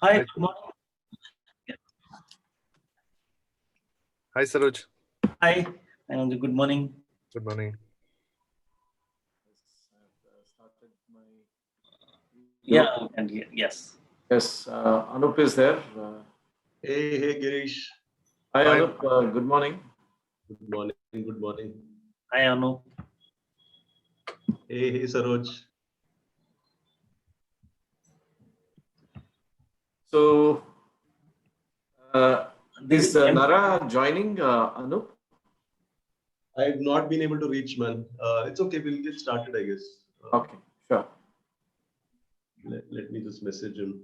Hi, Hi, good morning. Hi Saroj. Hi, and good morning. Good morning. Started my Yeah, video. and yes. Yes, Anup is there. Hey, Girish. Hi, Hi. Anup. Good morning. Good morning. Good morning. Hi, Anu. Hey, Saroj. So, This is is Nara joining Anup? I've not been able to reach, man. It's okay. We'll get started, I guess. Okay, sure. Let me just message him.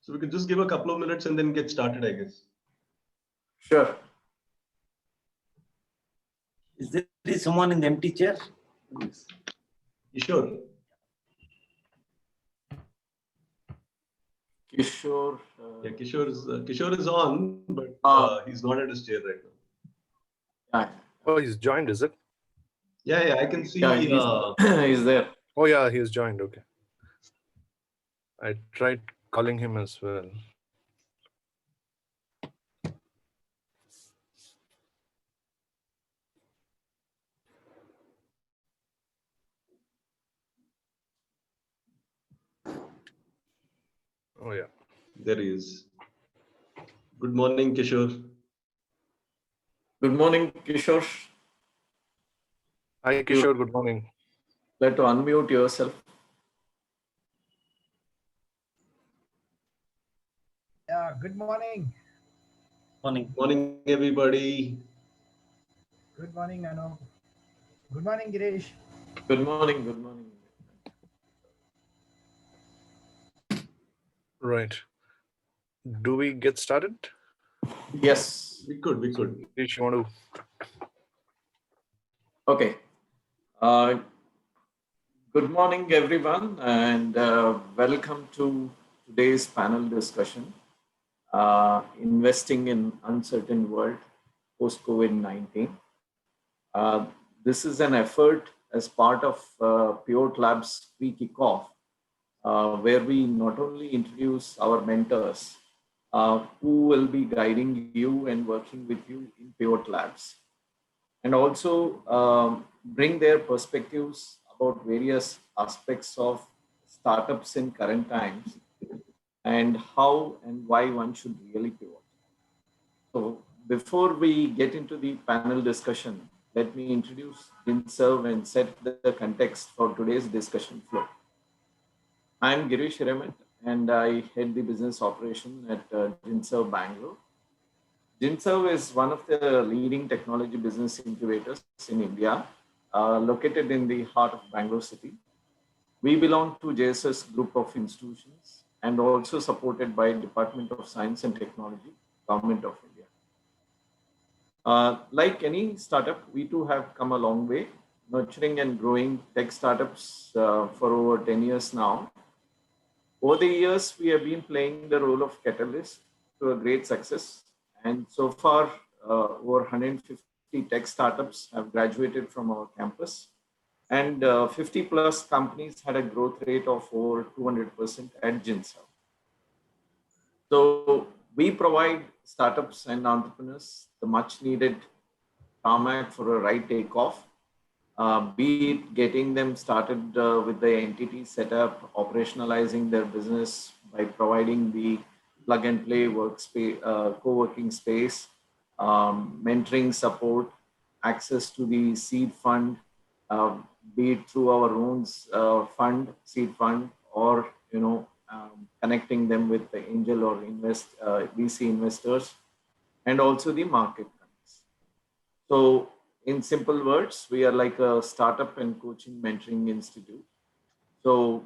So we could just give a couple of minutes and then get started, I guess. Sure. Is there someone in the empty chair? You sure? Kishore. Yeah, Kishore is on, but he's not at his chair right now. Yeah, Oh, he's joined, is it? Yeah, I can see. yeah, he's there. Oh, yeah, he's joined. Okay. I tried calling him as well. Oh, yeah. There he is. Good morning, Kishore. Good morning, Kishore. Hi, Kishore. Good morning. Let to unmute yourself. Yeah, good morning. Morning. Morning, everybody. Good morning, Nano. Good morning, Girish. Good morning. Good morning. Right. Do we get started? Yes. We could. If you want to. Okay. Good morning, everyone, and welcome to today's panel discussion, Investing in Uncertain World Post-COVID-19. This is an effort as part of Pure Labs pre-kickoff, where we not only introduce our mentors who will be guiding you and working with you in Pure Labs, and also bring their perspectives about various aspects of startups in current times and how and why one should really pivot. So before we get into the panel discussion, let me introduce GINSERV and set the context for today's discussion flow. I'm Girish Hiramet, and I head the business operation at GINSERV Bangalore. GINSERV is one of the leading technology business incubators in India, located in the heart of Bangalore city. We belong to JSS group of institutions and also supported by Department of Science and Technology, Government of India. Like any startup, we too have come a long way, nurturing and growing tech startups for over 10 years now. Over the years, we have been playing the role of catalyst to a great success. And so far, over 150 tech startups have graduated from our campus. And 50 plus companies had a growth rate of over 200% at GINSERV. So we provide startups and entrepreneurs the much needed tarmac for a right takeoff, be it getting them started with the entity setup, operationalizing their business by providing the plug and play workspace, co-working space, mentoring support, access to the seed fund, be it through our own seed fund, or connecting them with the angel or VC investors, and also the market connects. So in simple words, we are like a startup and coaching mentoring institute. So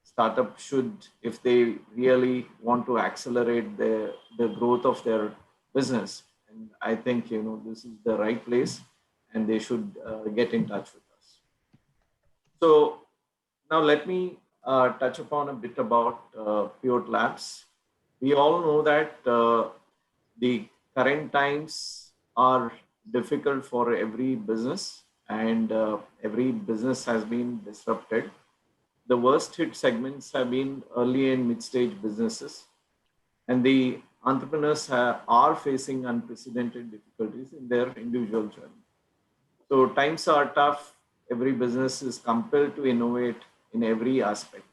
startup should, if they really want to accelerate the growth of their business, and I think this is the right place, and they should get in touch with us. So now let me touch upon a bit about Pivot Labs. We all know that the current times are difficult for every business, and every business has been disrupted. The worst hit segments have been early and mid stage businesses, and the entrepreneurs are facing unprecedented difficulties in their individual journey. So times are tough. Every business is compelled to innovate in every aspect.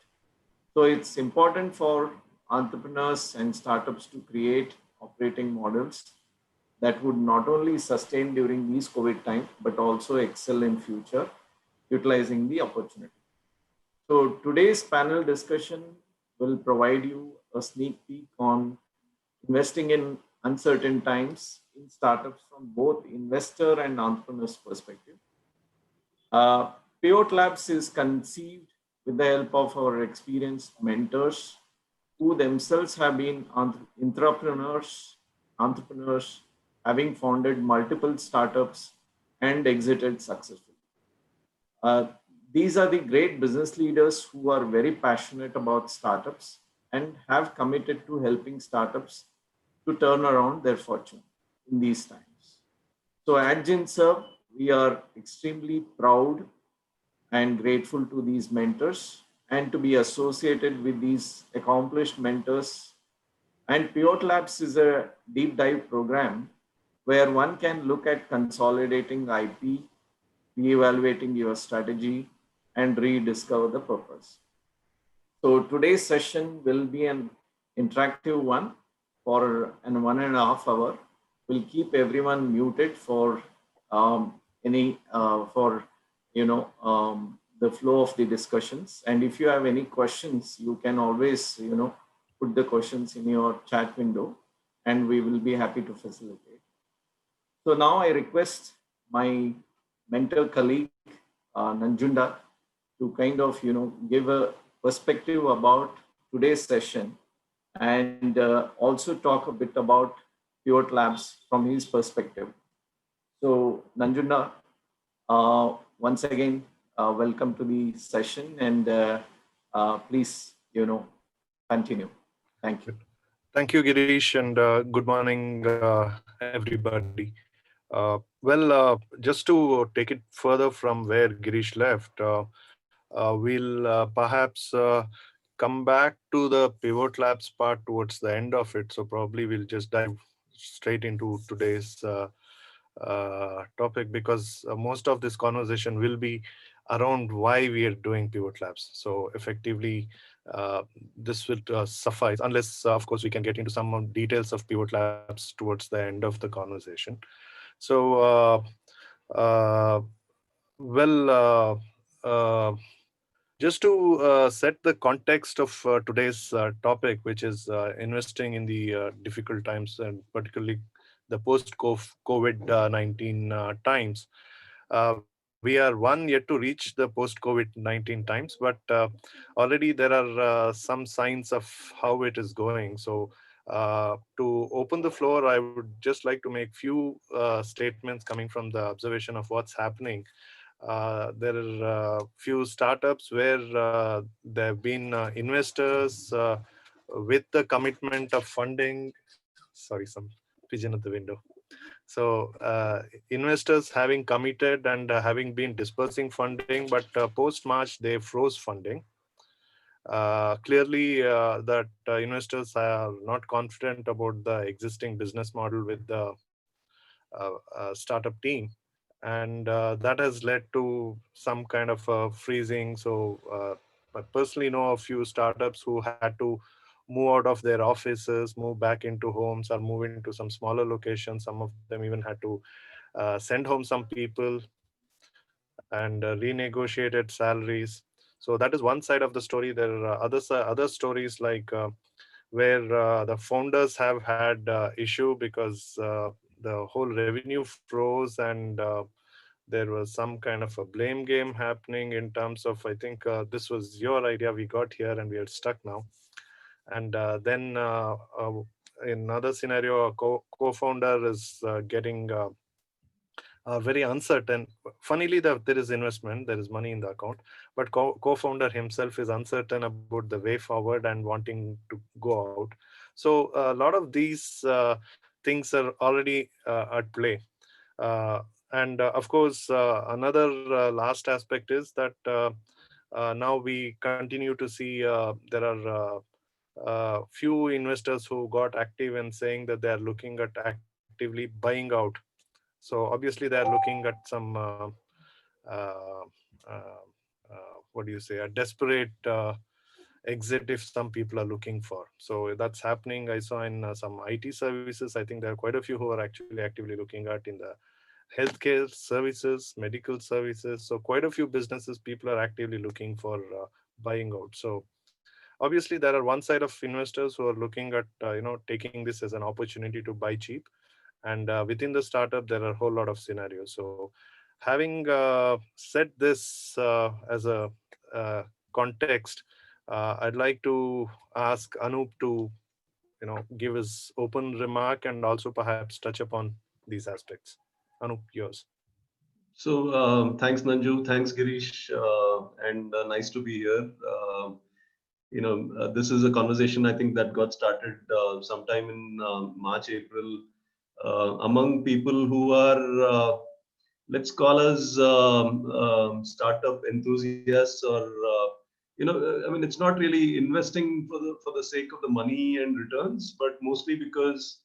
So it's important for entrepreneurs and startups to create operating models that would not only sustain during these COVID times, but also excel in future, utilizing the opportunity. So today's panel discussion will provide you a sneak peek on investing in uncertain times in startups from both investor and entrepreneur's perspective. Uh, Pivot Labs is conceived with the help of our experienced mentors who themselves have been entrepreneurs having founded multiple startups and exited successfully. Uh, these are the great business leaders who are very passionate about startups and have committed to helping startups to turn around their fortune in these times. So at GINSERV, we are extremely proud and grateful to these mentors and to be associated with these accomplished mentors. And Pivot Labs is a deep dive program where one can look at consolidating IP, re-evaluating your strategy, and rediscover the purpose. So today's session will be an interactive one for an 1.5 hour. We'll keep everyone muted for any for the flow of the discussions. And if you have any questions, you can always put the questions in your chat window, and we will be happy to facilitate. So now I request my mentor colleague Nanjunda to kind of give a perspective about today's session, and also talk a bit about Pivot Labs from his perspective. So Nanjunda, once again, welcome to the session, and please continue. Thank you. Thank you, Girish, and good morning, everybody. Just to take it further from where Girish left, we'll perhaps come back to the Pivot Labs part towards the end of it. So probably we'll just dive straight into today's topic, because most of this conversation will be around why we are doing Pivot Labs. So effectively, this will suffice, unless, of course, we can get into some details of Pivot Labs towards the end of the conversation. So, well, just to set the context of today's topic, which is investing in the difficult times, and particularly the post-COVID-19 times. We are yet to reach the post-COVID-19 times, but already there are some signs of how it is going. So to open the floor, I would just like to make few statements coming from the observation of what's happening. There are few startups where there have been investors with the commitment of funding. Sorry, some pigeon at the window. So investors having committed and having been dispersing funding, but post-March they froze funding. Clearly, that investors are not confident about the existing business model with the startup team, and that has led to some kind of freezing. So I personally know a few startups who had to move out of their offices, move back into homes, or move into some smaller locations. Some of them even had to send home some people and renegotiated salaries. So that is one side of the story. There are other stories like where the founders have had issue because the whole revenue froze, and there was some kind of a blame game happening in terms of, I think this was your idea, we got here and we are stuck now. And then in another scenario, a co-founder is getting are very uncertain. Funnily, there is investment, there is money in the account, but co-founder himself is uncertain about the way forward and wanting to go out. So a lot of these things are already at play. And of course, another last aspect is that now we continue to see there are few investors who got active in saying that they are looking at actively buying out. So obviously they are looking at some uh, uh, what do you say, a desperate exit if some people are looking for. So that's happening. I saw in some IT services. I think there are quite a few who are actually actively looking at in the healthcare services, medical services. So quite a few businesses, people are actively looking for buying out. So obviously there are one side of investors who are looking at taking this as an opportunity to buy cheap, and within the startup there are a whole lot of scenarios. So having said this as a context, I'd like to ask Anup to give his open remark and also perhaps touch upon these aspects. Anup, yours. So thanks, Nanju. Thanks, Girish. And nice to be here. This is a conversation I think that got started sometime in March, April, among people who are, let's call us startup enthusiasts, or I mean, it's not really investing for the sake of the money and returns, but mostly because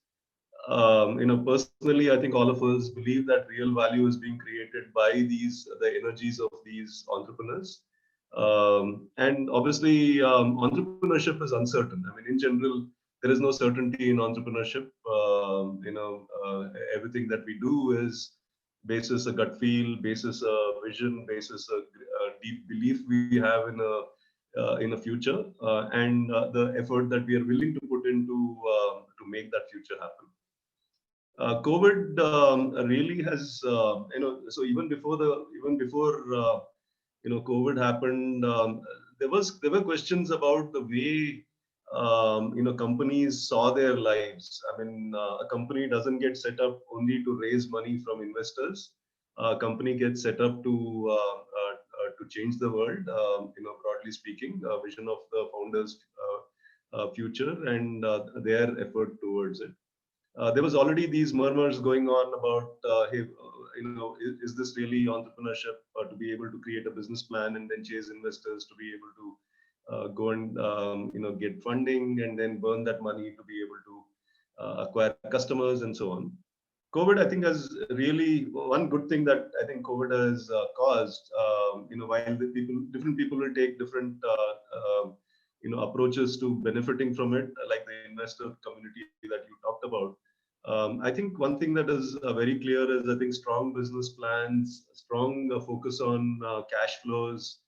personally, I think all of us believe that real value is being created by the energies of these entrepreneurs. And obviously, entrepreneurship is uncertain. I mean, in general, there is no certainty in entrepreneurship. Everything that we do is basis a gut feel, basis a vision, basis a deep belief we have in a future, and the effort that we are willing to put into to make that future happen. COVID really has, so even before COVID happened, there were questions about the way companies saw their lives. I mean, a company doesn't get set up only to raise money from investors. A company gets set up to change the world. Broadly speaking, vision of the founders' future and their effort towards it. There was already these murmurs going on about, hey, is this really entrepreneurship, to be able to create a business plan and then chase investors to be able to go and get funding and then burn that money to be able to acquire customers and so on. COVID, I think, has really one good thing that I think COVID has caused. While different people will take different approaches to benefiting from it, like the investor community that you talked about. I think one thing that is very clear is, I think, strong business plans, strong focus on cash flows,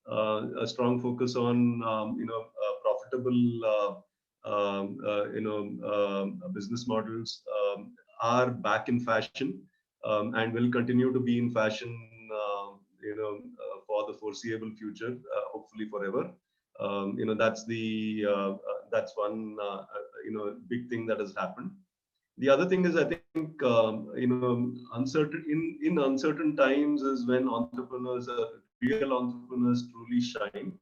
a strong focus on profitable business models are back in fashion, and will continue to be in fashion for the foreseeable future, hopefully forever. That's one big thing that has happened. The other thing is, I think in uncertain times is when real entrepreneurs truly shine.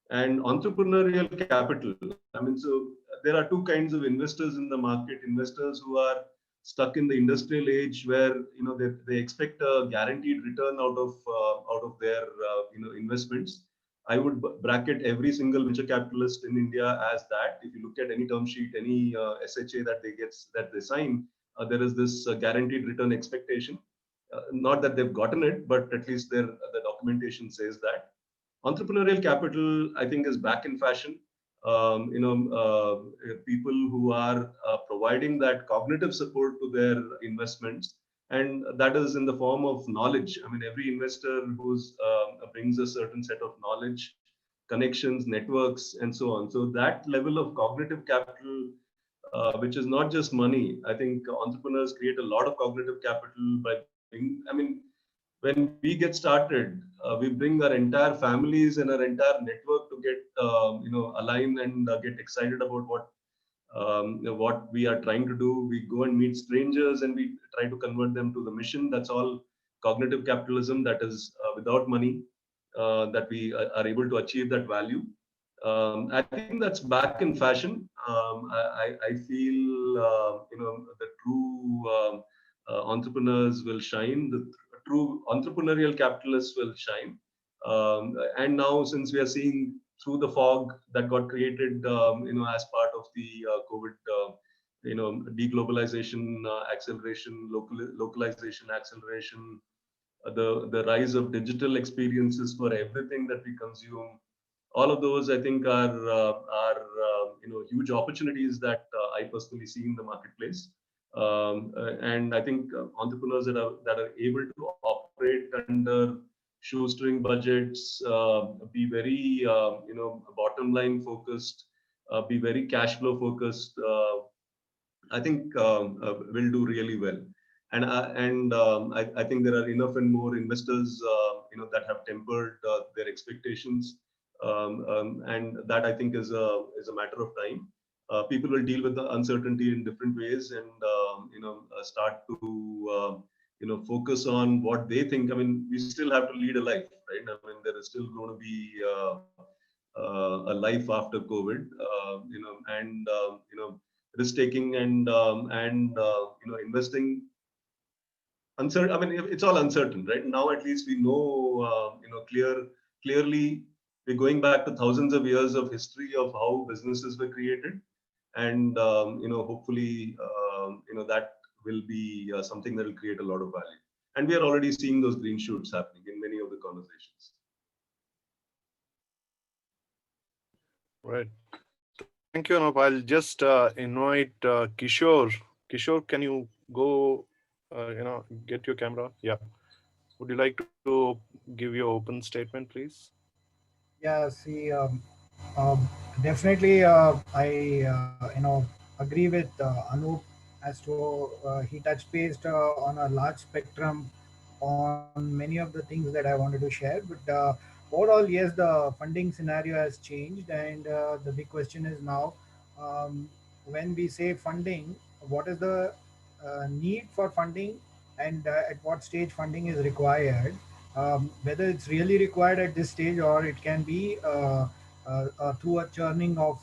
And entrepreneurial capital, I mean, so there are two kinds of investors in the market: investors who are stuck in the industrial age, where they expect a guaranteed return out of their investments. I would bracket every single venture capitalist in India as that. If you look at any term sheet, any SHA that they sign, there is this guaranteed return expectation. Not that they've gotten it, but at least the documentation says that. Entrepreneurial capital, I think, is back in fashion. People who are providing that cognitive support to their investments, and that is in the form of knowledge. I mean, every investor who's brings a certain set of knowledge, connections, networks, and so on. So that level of cognitive capital, which is not just money, I think entrepreneurs create a lot of cognitive capital by when we get started, we bring our entire families and our entire network to get aligned and get excited about What we are trying to do, we go and meet strangers and we try to convert them to the mission. That's all cognitive capitalism, that is without money, that we are able to achieve that value. I think that's back in fashion. I feel the true entrepreneurs will shine. The true entrepreneurial capitalists will shine. And now, since we are seeing through the fog that got created, as part of the COVID, deglobalization acceleration, localization acceleration, the rise of digital experiences for everything that we consume. All of those, I think, are huge opportunities that I personally see in the marketplace. And I think entrepreneurs that are able to operate under shoestring budgets, be very bottom line focused, be very cash flow focused. I think will do really well. And I think there are enough and more investors that have tempered their expectations, and that I think is a matter of time. People will deal with the uncertainty in different ways, and start to focus on what they think. I mean, we still have to lead a life, right? I mean, there is still going to be a life after COVID, and risk taking and investing. Uncertain. I mean, it's all uncertain, right? Now, at least we know, clearly, we're going back to thousands of years of history of how businesses were created, and hopefully, that will be something that will create a lot of value. And we are already seeing those green shoots happening in many of the conversations. Right. Thank you, Anup. I'll just invite Kishore. Kishore, can you go, get your camera? Yeah. Would you like to give your open statement, please? Yeah, see, definitely, I agree with Anup as to he touched based on a large spectrum on many of the things that I wanted to share. But overall, yes, the funding scenario has changed, and the big question is now, when we say funding, what is the need for funding, and at what stage funding is required, whether it's really required at this stage, or it can be through a churning of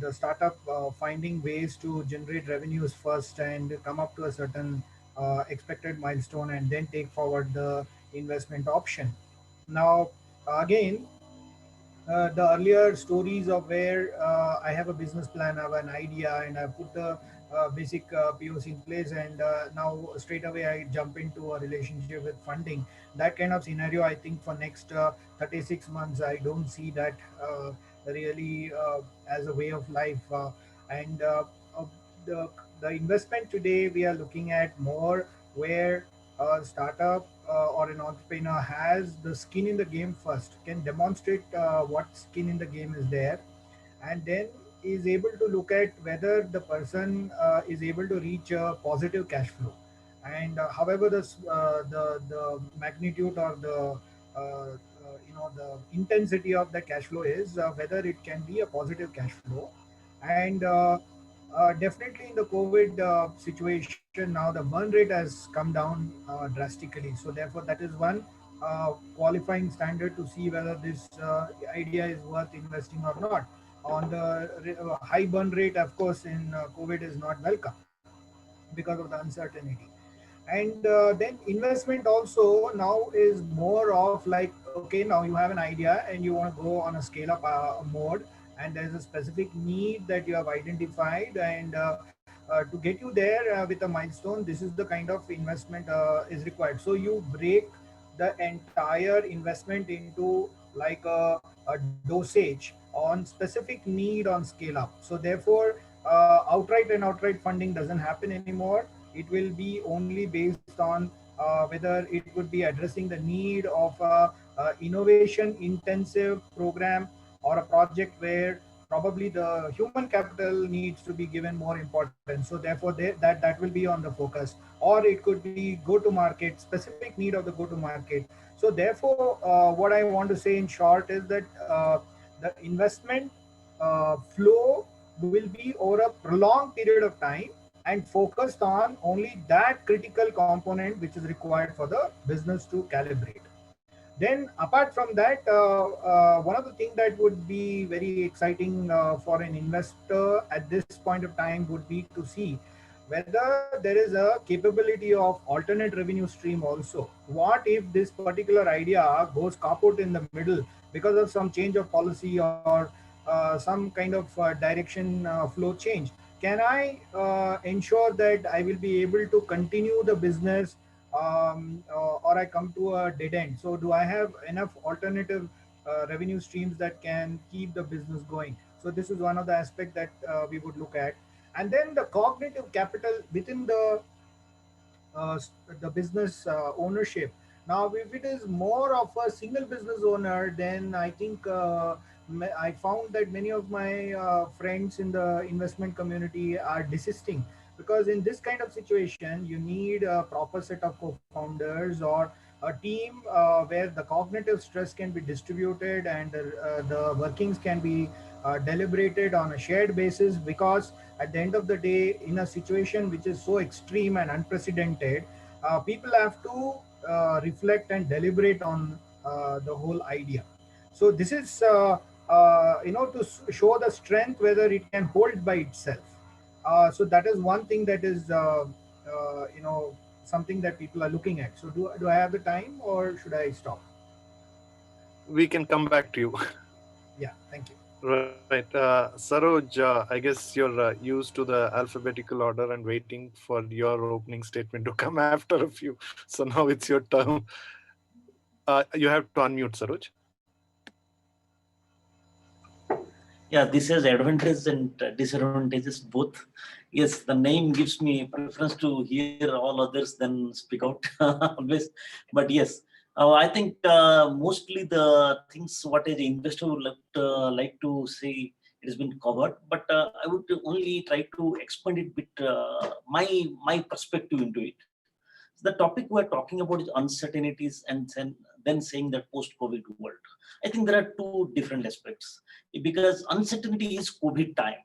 the startup finding ways to generate revenues first and come up to a certain expected milestone, and then take forward the investment option. Now, again, the earlier stories of where I have a business plan, I have an idea, and I put the basic POC in place, and now straight away I jump into a relationship with funding. That kind of scenario, I think, for next 36 months, I don't see that really as a way of life. And the the investment today we are looking at more where a startup or an entrepreneur has the skin in the game first, can demonstrate what skin in the game is there, and then is able to look at whether the person is able to reach a positive cash flow. And however the magnitude or the the intensity of the cash flow is, whether it can be a positive cash flow. And definitely in the COVID situation, now the burn rate has come down drastically. So therefore, that is one qualifying standard to see whether this idea is worth investing or not. On the high burn rate, of course, in COVID is not welcome because of the uncertainty. And then investment also now is more of like, okay, now you have an idea and you want to go on a scale up mode, and there's a specific need that you have identified, and to get you there with a milestone, this is the kind of investment is required. So you break the entire investment into like a dosage on specific need on scale up. So therefore, outright funding doesn't happen anymore. It will be only based on whether it would be addressing the need of a innovation intensive program, or a project where probably the human capital needs to be given more importance. So therefore, that will be on the focus, or it could be go to market, specific need of the go to market. So therefore, what I want to say in short is that the investment flow will be over a prolonged period of time and focused on only that critical component which is required for the business to calibrate. Then apart from that, one of the things that would be very exciting for an investor at this point of time would be to see whether there is a capability of alternate revenue stream also. What if this particular idea goes kaput in the middle because of some change of policy or some kind of direction flow change? Can I ensure that I will be able to continue the business, or I come to a dead end? So do I have enough alternative revenue streams that can keep the business going? So this is one of the aspects that we would look at. And then the cognitive capital within uh, the business ownership. Now, if it is more of a single business owner, then I think I found that many of my friends in the investment community are desisting, because in this kind of situation, you need a proper set of co-founders or a team where the cognitive stress can be distributed and the workings can be deliberated on a shared basis, because at the end of the day, in a situation which is so extreme and unprecedented, people have to reflect and deliberate on the whole idea. So this is to show the strength whether it can hold by itself. So that is one thing that is something that people are looking at. So do I have the time or should I stop? We can come back to you. Yeah, thank you. Right. Saroj, I guess you're used to the alphabetical order and waiting for your opening statement to come after a few. So now it's your turn. You have to unmute, Saroj. Yeah, this has advantages and disadvantages both. Yes, the name gives me preference to hear all others than speak out always. But yes, I think mostly the things what an investor would like to say, it has been covered. But I would only try to expand it bit my perspective into it. The topic we're talking about is uncertainties, and then saying that post-COVID world. I think there are two different aspects, because uncertainty is COVID time,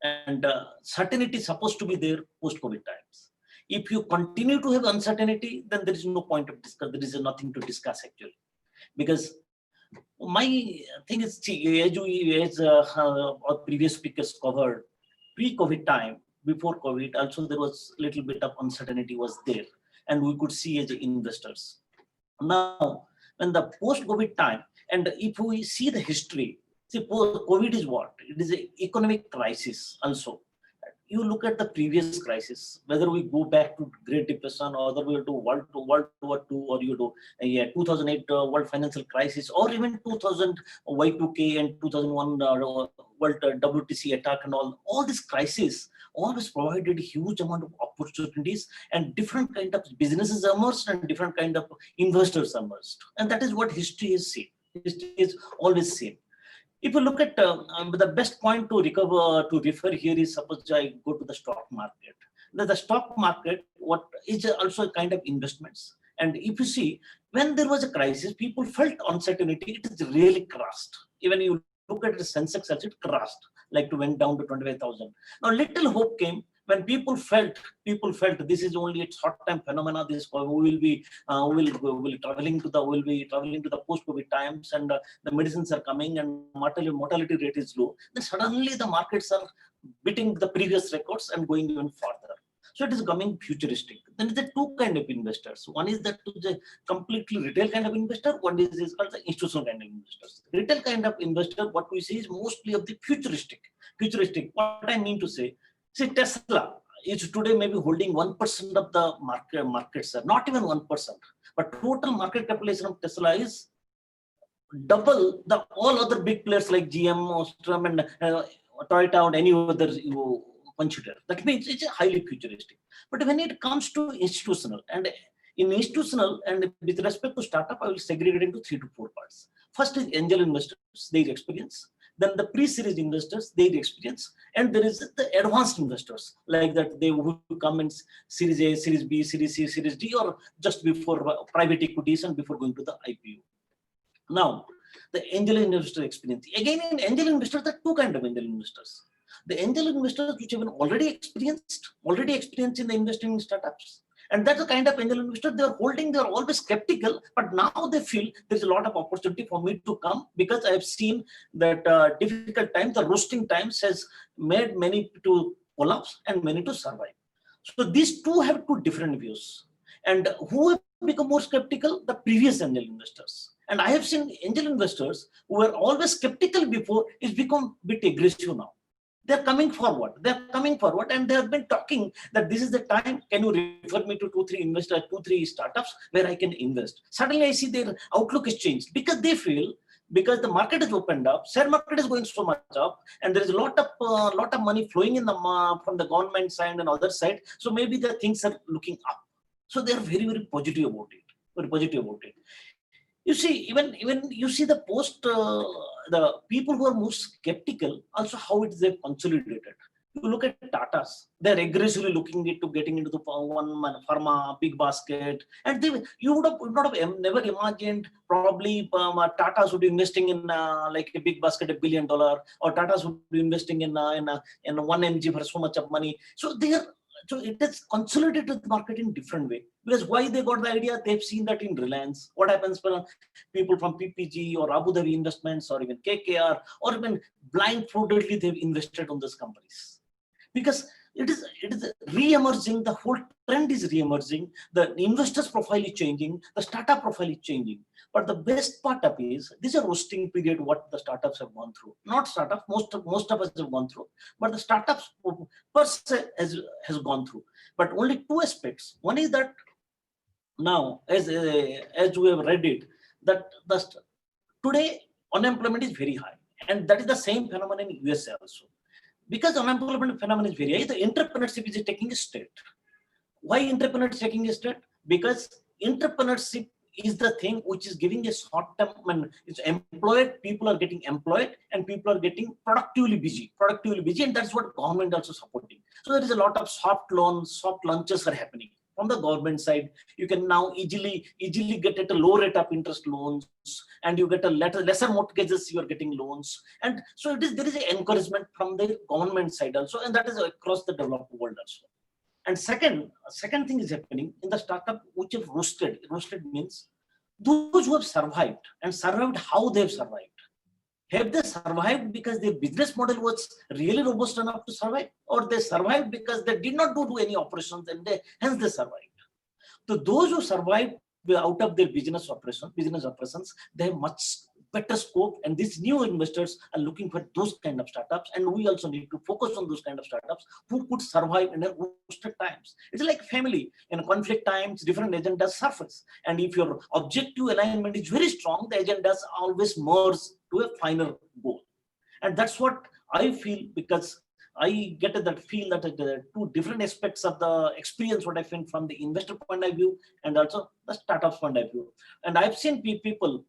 and certainty is supposed to be there post-COVID times. If you continue to have uncertainty, then there is no point of discuss. There is nothing to discuss actually, because my thing is, as our previous speakers covered, pre-COVID time, before COVID, also there was a little bit of uncertainty was there, and we could see as investors. Now, when the post-COVID time, and if we see the history, see, COVID is what? It is an economic crisis also. You look at the previous crisis, whether we go back to Great Depression, or whether we do World War II, or you do 2008 World Financial Crisis, or even 2000 Y2K and 2001 World WTC attack and all this crisis always provided a huge amount of opportunities, and different kind of businesses emerged and different kind of investors emerged. And that is what history is seen. History is always seen. If you look at the best point to refer here is, suppose I go to the stock market. The stock market, what is also a kind of investments. And if you see, when there was a crisis, people felt uncertainty. It is really crashed. Even you look at the Sensex, it crashed, like went down to 25,000. Now, little hope came when people felt this is only a short-time phenomena. This we will be traveling to the post-COVID times, and the medicines are coming, and mortality rate is low. Then suddenly the markets are beating the previous records and going even further. So it is becoming futuristic. Then there are two kind of investors. One is that the completely retail kind of investor. One is called the institutional kind of investors. Retail kind of investor, what we see is mostly of the futuristic. Futuristic. What I mean to say, see, Tesla is today maybe holding 1% of the market share, not even 1%. But total market capitalization of Tesla is double the all other big players like GM, Ostrom, and Toyota, and any other you consider. That means it's highly futuristic. But when it comes to institutional, and in institutional and with respect to startup, I will segregate into 3 to 4 parts. First is angel investors, their experience. Then the pre-series investors, their experience. And there is the advanced investors, like that they will come in Series A, Series B, Series C, Series D, or just before private equities and before going to the IPO. Now, the angel investor experience. Again, in angel investors, there are two kinds of angel investors. The angel investors which have been already experienced in the investing in startups. And that's the kind of angel investor they are holding. They are always skeptical, but now they feel there's a lot of opportunity for me to come, because I have seen that difficult times, the roasting times has made many to collapse and many to survive. So these two have two different views. And who have become more skeptical? The previous angel investors. And I have seen angel investors who were always skeptical before is become a bit aggressive now. They're coming forward. And they have been talking that this is the time. Can you refer me to 2-3 startups where I can invest? Suddenly I see their outlook has changed, because they feel, because the market has opened up, share market is going so much up, and there is a lot of money flowing in from the government side and other side. So maybe the things are looking up. So they are very, very positive about it. Very positive about it. You see, even you see the the people who are most skeptical, also how it is they've consolidated. You look at Tata's, they're aggressively looking into getting into the one pharma, big basket. And you would not have never imagined probably Tata's would be investing in like a big basket, $1 billion, or Tata's would be investing in 1 mg for so much of money. So it has consolidated the market in different way. Because why they got the idea? They've seen that in Reliance. What happens when people from PPG or Abu Dhabi Investments or even KKR or even blindfoldedly they've invested on those companies? Because it is re-emerging, the whole trend is re-emerging, the investors profile is changing, the startup profile is changing. But the best part of it is, this is a roasting period what the startups have gone through. Not startups, most of us have gone through, but the startups per se has gone through. But only two aspects. One is that now, as we have read it, that today unemployment is very high. And that is the same phenomenon in USA also. Because unemployment phenomenon is very high, the entrepreneurship is taking a state. Why entrepreneurship is taking a state? Because entrepreneurship is the thing which is giving a short term, when it's employed, people are getting employed and people are getting productively busy, and that's what government also supporting. So there is a lot of soft loans, soft launches are happening. From the government side, you can now easily get at a low rate of interest loans, and you get a lesser mortgages, you are getting loans. And so there is an encouragement from the government side also, and that is across the developed world also. And second thing is happening in the startup which have roasted. Roasted means those who have survived, and survived how they have survived. Have they survived because their business model was really robust enough to survive, or they survived because they did not do any operations and hence they survived? So those who survived out of their business operations, they have much better scope, and these new investors are looking for those kind of startups, and we also need to focus on those kind of startups who could survive in a roasted times. It's like family. In conflict times, different agendas surface, and if your objective alignment is very strong, the agendas always merge to a final goal. And that's what I feel, because I get that feel that the two different aspects of the experience, what I feel from the investor point of view and also the startup point of view. And I've seen people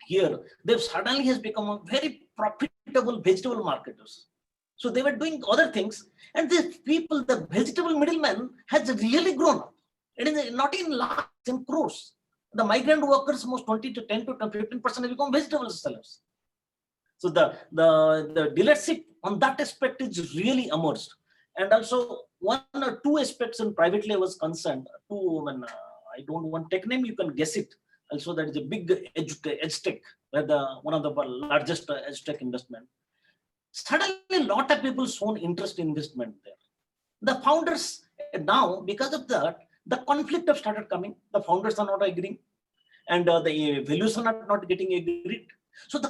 here, they've suddenly has become a very profitable vegetable marketers. So they were doing other things, and these people, the vegetable middleman has really grown up. It is not in lakhs, in crores. The migrant workers, most 10 to 15% have become vegetable sellers. So the dealership on that aspect is really emerged. And also 1 or 2 aspects in privately I was concerned. I don't want tech name, you can guess it. Also, that is a big edge tech, where one of the largest edge tech investment. Suddenly, a lot of people shown interest in investment there. The founders now, because of that, the conflict have started coming. The founders are not agreeing, and the valuation are not getting agreed. So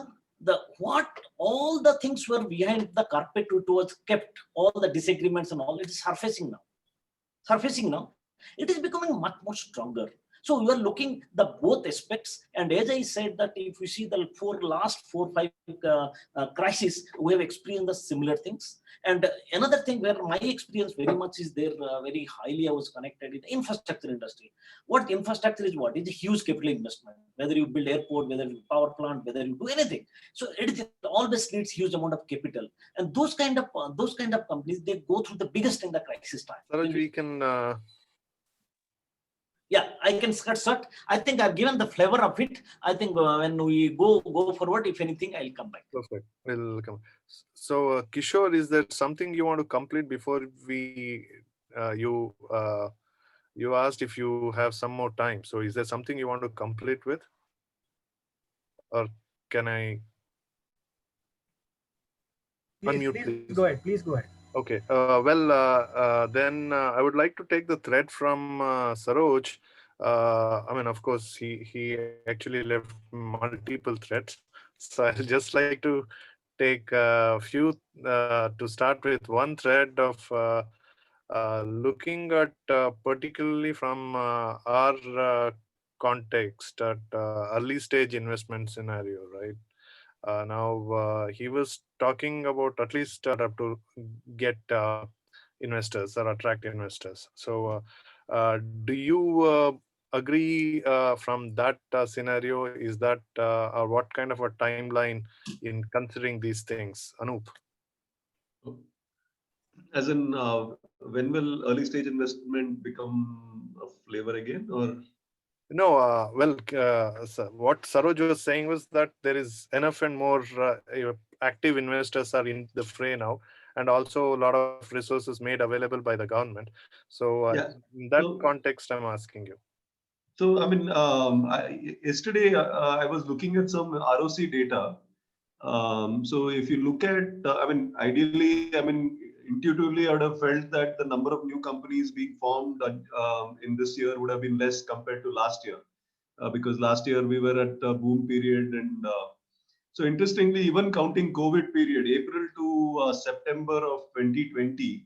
all the things were behind the carpet towards kept, all the disagreements and all, it is surfacing now. It is becoming much more stronger. So we are looking the both aspects, and as I said that if we see the last 4-5 crises, we have experienced the similar things. And another thing where my experience very much is there, very highly I was connected in the infrastructure industry. What infrastructure is? What? It's a huge capital investment. Whether you build airport, whether you power plant, whether you do anything, so it always needs huge amount of capital. And those kind of companies, they go through the biggest in the crisis time. Saraj, we can. Yeah, I can start. I think I've given the flavor of it. I think when we go forward, if anything, I'll come back. Perfect. We'll come. So, Kishore, is there something you want to complete before we you asked if you have some more time? So, is there something you want to complete with, or can I unmute, please? Please go ahead. Please go ahead. Okay. Then I would like to take the thread from Saroj. I mean, of course, he actually left multiple threads. So I'll just like to take a few to start with one thread of looking at particularly from our context at early stage investment scenario, right? Now he was talking about at least startup to get investors or attract investors. So do you agree from that scenario? Is that or what kind of a timeline in considering these things, Anup? As in, when will early stage investment become a flavor again, or? No, so what Saroj was saying was that there is enough and more active investors are in the fray now, and also a lot of resources made available by the government. So, Yeah. in that So, context, I'm asking you. So, I mean, yesterday I was looking at some ROC data. So, if you look at, I mean, ideally, I mean, intuitively, I would have felt that the number of new companies being formed in this year would have been less compared to last year, because last year we were at a boom period. And so, interestingly, even counting COVID period, April to September of 2020,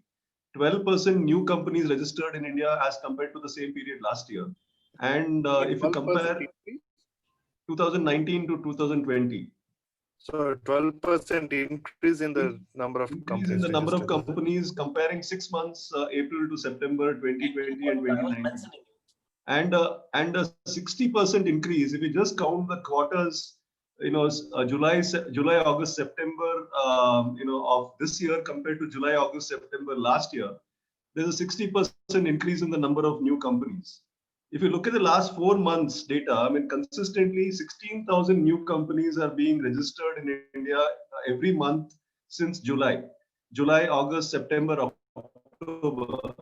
12% new companies registered in India as compared to the same period last year. And if you 12% compare increase? 2019 to 2020, So 12% increase in the number of increase in companies the number of registered. companies comparing 6 months, April to September 2020 and I was 2019, mentioning. and a 60% increase if you just count the quarters, July, August, September, of this year compared to July, August, September last year. There's a 60% increase in the number of new companies. If you look at the last 4 months data, I mean, consistently 16,000 new companies are being registered in India every month since July, August, September, October.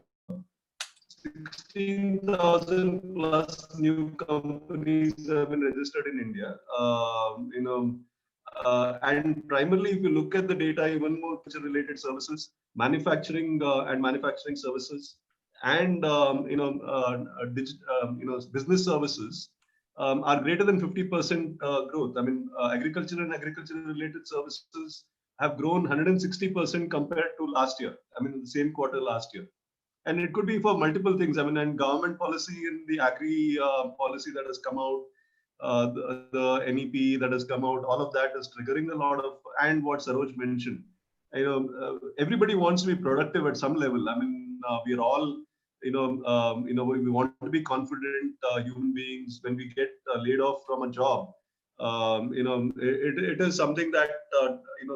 16,000 plus new companies have been registered in India. And primarily, if you look at the data, even more related services, manufacturing and manufacturing services, and business services are greater than 50% growth. I mean, agriculture and agriculture related services have grown 160% compared to last year. I mean, the same quarter last year. And it could be for multiple things. I mean, and government policy in the agri policy that has come out, the NEP that has come out, all of that is triggering a lot of, and what Saroj mentioned, everybody wants to be productive at some level. I mean, we are all, we want to be confident human beings. When we get laid off from a job, it is something that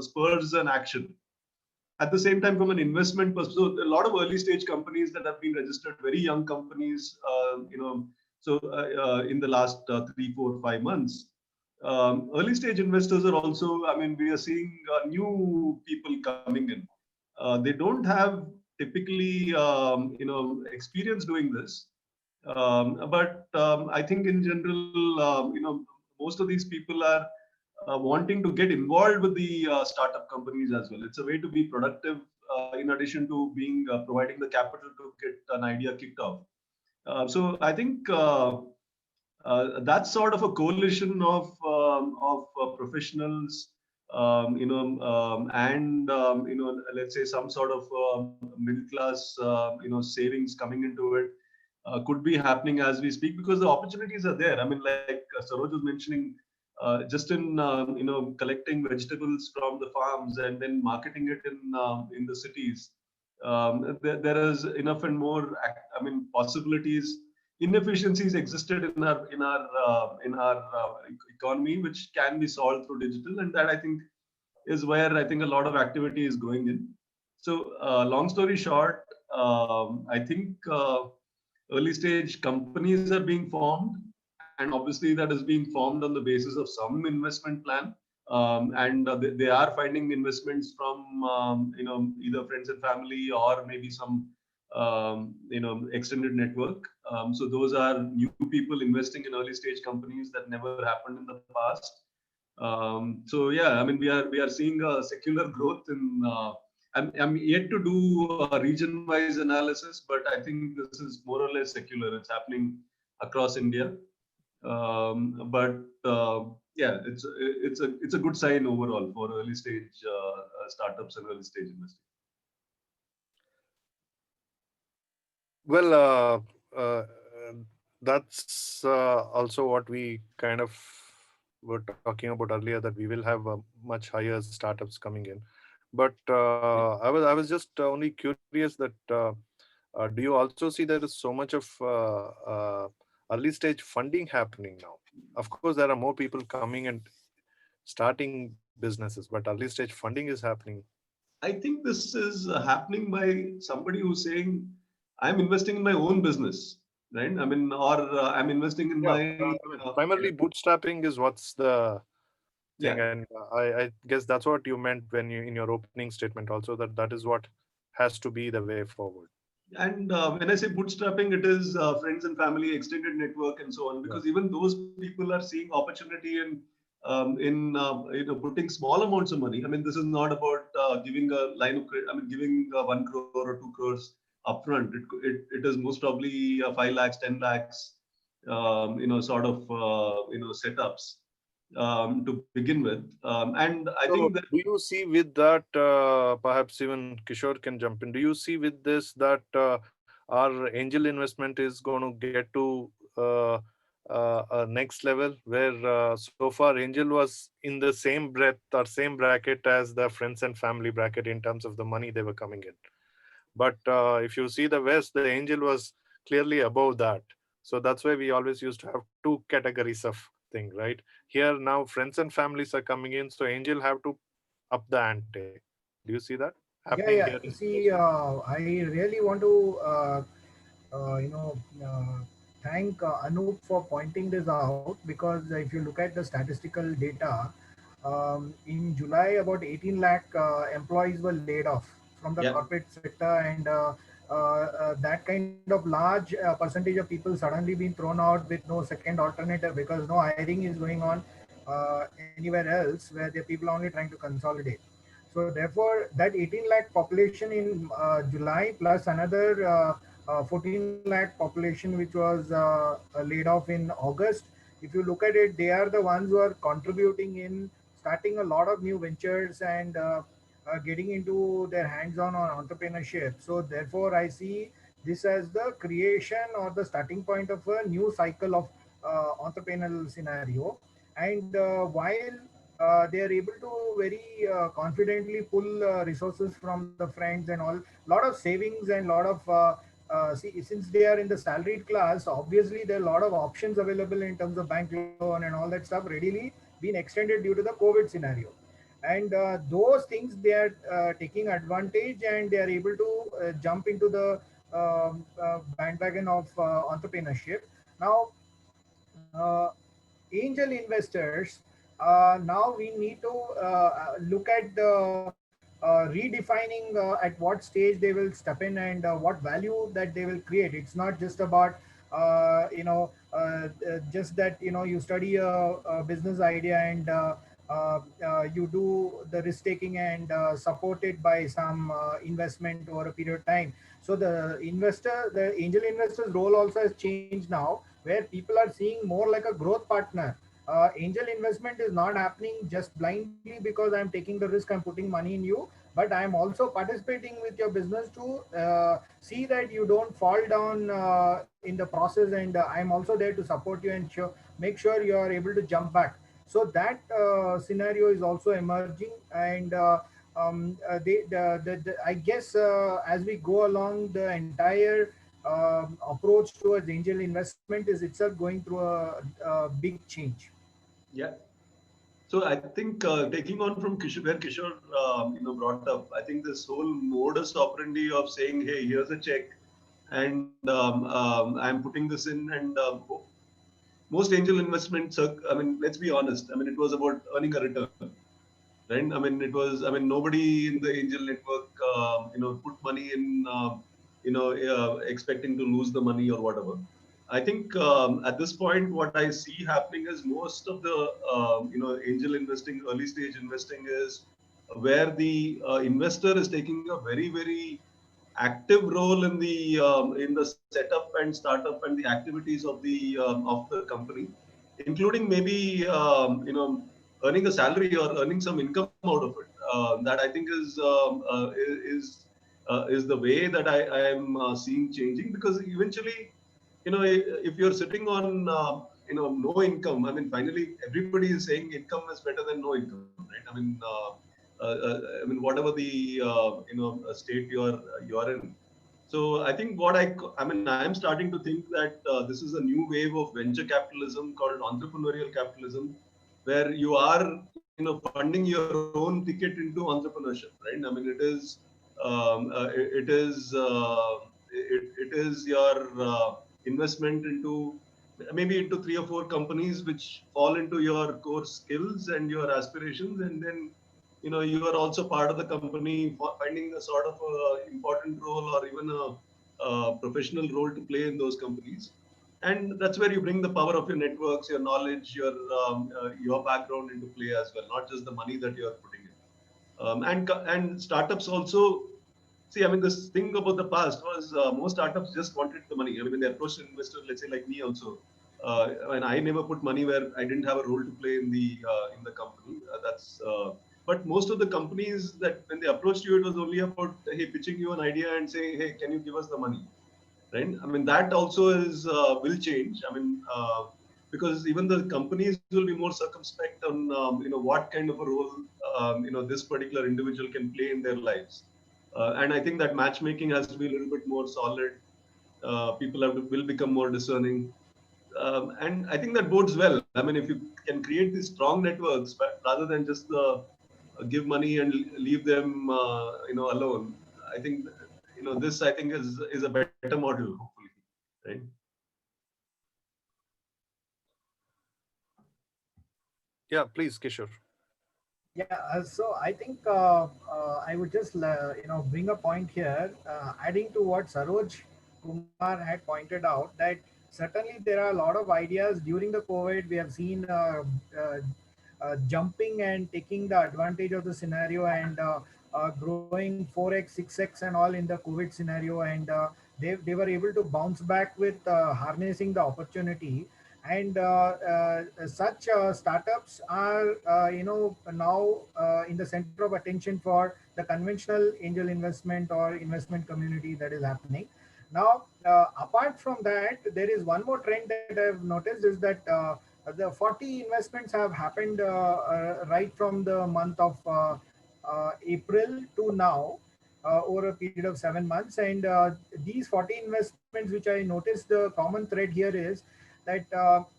spurs an action. At the same time, from an investment perspective, a lot of early stage companies that have been registered, very young companies, in the last 3, 4, 5 months, early stage investors are also, I mean, we are seeing new people coming in. They don't have typically, experience doing this. But I think in general, most of these people are wanting to get involved with the startup companies as well. It's a way to be productive in addition to being providing the capital to get an idea kicked off. So I think that's sort of a coalition of professionals, let's say some sort of middle class, savings coming into it. Could be happening as we speak because the opportunities are there. I mean, like Saroj was mentioning, just in collecting vegetables from the farms and then marketing it in the cities, there is enough and more. I mean, possibilities. Inefficiencies existed in our economy, which can be solved through digital, and that I think is where I think a lot of activity is going in. So, long story short, I think early stage companies are being formed, and obviously that is being formed on the basis of some investment plan. And they are finding investments from either friends and family or maybe some extended network. So those are new people investing in early stage companies that never happened in the past. So yeah, I mean we are seeing a secular growth in. I'm yet to do a region-wise analysis, but I think this is more or less secular. It's happening across India. But yeah, it's a good sign overall for early stage startups and early stage investing. Well, uh, that's also what we kind of were talking about earlier, that we will have much higher startups coming in. But I was just only curious that do you also see there is so much of early stage funding happening now? Of course, there are more people coming and starting businesses, but early stage funding is happening. I think this is happening by somebody who's saying, "I'm investing in my own business," right? I mean, or I'm investing in Yeah, my I mean, primarily bootstrapping is what's the thing, yeah. and I guess that's what you meant when you in your opening statement also, that that is what has to be the way forward. And when I say bootstrapping, it is friends and family, extended network, and so on. Yeah. Because even those people are seeing opportunity in putting small amounts of money. I mean, this is not about giving a line of credit. I mean, giving 1 crore or 2 crores upfront. It is most probably 5 lakhs, 10 lakhs, sort of setups to begin with. And I think So, that do you see with that, perhaps even Kishore can jump in, do you see with this that our angel investment is going to get to a next level where so far angel was in the same breadth or same bracket as the friends and family bracket in terms of the money they were coming in? But if you see the West, the angel was clearly above that. So that's why we always used to have two categories of thing, right? Here now friends and families are coming in, so angel have to up the ante. Do you see that happening Yeah, here yeah. in US? See, I really want to, uh, you know, uh, thank Anup for pointing this out, because if you look at the statistical data, in July, about 18 lakh employees were laid off from the yeah, corporate sector, and that kind of large percentage of people suddenly being thrown out with no second alternative, because no hiring is going on anywhere else where the people are only trying to consolidate. So therefore, that 18 lakh population in July plus another 14 lakh population which was laid off in August. If you look at it, they are the ones who are contributing in starting a lot of new ventures and getting into their hands-on on entrepreneurship. So therefore, I see this as the creation or the starting point of a new cycle of entrepreneurial scenario. And while they are able to very confidently pull resources from the friends and all, lot of savings and lot of see, since they are in the salaried class, obviously there are a lot of options available in terms of bank loan and all that stuff readily been extended due to the COVID scenario. And those things they are taking advantage, and they are able to jump into the bandwagon of entrepreneurship. Now, uh, angel investors, now we need to look at the redefining at what stage they will step in, and what value that they will create. It's not just about just that you study a business idea and you do the risk taking and support it by some investment over a period of time. So the angel investor's role also has changed now, where people are seeing more like a growth partner. Angel investment is not happening just blindly because I'm taking the risk, I'm putting money in you, but I'm also participating with your business to see that you don't fall down in the process, and I'm also there to support you and make sure you are able to jump back. So that scenario is also emerging, and I guess as we go along, the entire approach towards angel investment is itself going through a big change. yeah. So I think taking on from Kishore, where Kishore brought up, I think this whole modus operandi of saying, "Hey, here's a check. and I'm putting this in, and most angel investments, I mean, let's be honest. I mean, it was about earning a return, right? I mean, it was. I mean, nobody in the angel network, put money in, expecting to lose the money or whatever. I think at this point, what I see happening is most of the, angel investing, early stage investing is where the investor is taking a very, very active role in the setup and startup and the activities of the company, including maybe earning a salary or earning some income out of it. That I think is the way that I am seeing changing, because eventually, if you're sitting on no income, I mean, finally everybody is saying income is better than no income, right? I mean, whatever the state you're in. So I think I mean, I am starting to think that this is a new wave of venture capitalism called entrepreneurial capitalism, where you are funding your own ticket into entrepreneurship, right? I mean, it is your investment into maybe into 3 or 4 companies which fall into your core skills and your aspirations, and then you are also part of the company, finding a sort of important role or even a professional role to play in those companies. And that's where you bring the power of your networks, your knowledge, your background into play as well, not just the money that you are putting in. And startups also, see, I mean, this thing about the past was most startups just wanted the money. I mean, when they approached an investor, let's say like me also, and I never put money where I didn't have a role to play in the company. But most of the companies that when they approached you, it was only about hey, pitching you an idea and saying, hey, can you give us the money, right? I mean, that also is will change. I mean, because even the companies will be more circumspect on what kind of a role this particular individual can play in their lives. And I think that matchmaking has to be a little bit more solid. People will become more discerning, and I think that bodes well. I mean, if you can create these strong networks, but rather than just give money and leave them alone, I think this I think is a better model, hopefully, right? Yeah, please, Kishore. Yeah, so I think I would just bring a point here, adding to what Saroj Kumar had pointed out, that certainly there are a lot of ideas during the COVID. We have seen jumping and taking the advantage of the scenario, and growing 4x, 6x, and all in the COVID scenario, and they were able to bounce back with harnessing the opportunity. And such startups are now in the center of attention for the conventional angel investment or investment community that is happening now. Apart from that, there is one more trend that I've noticed, is that the 40 investments have happened right from the month of April to now, over a period of 7 months. And these 40 investments, which I noticed, the common thread here is that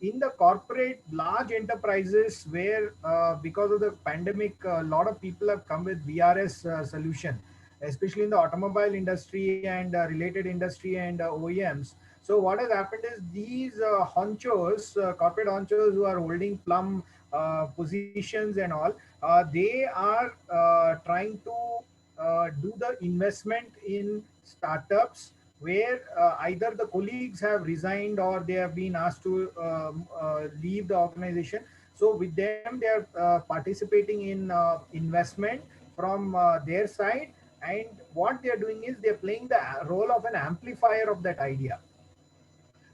in the corporate large enterprises, where because of the pandemic, a lot of people have come with VRS solution, especially in the automobile industry and related industry and OEMs. So what has happened is these honchos, corporate honchos who are holding plum positions and all, they are trying to do the investment in startups where either the colleagues have resigned or they have been asked to leave the organization. So with them, they are participating in investment from their side, and what they are doing is they are playing the role of an amplifier of that idea.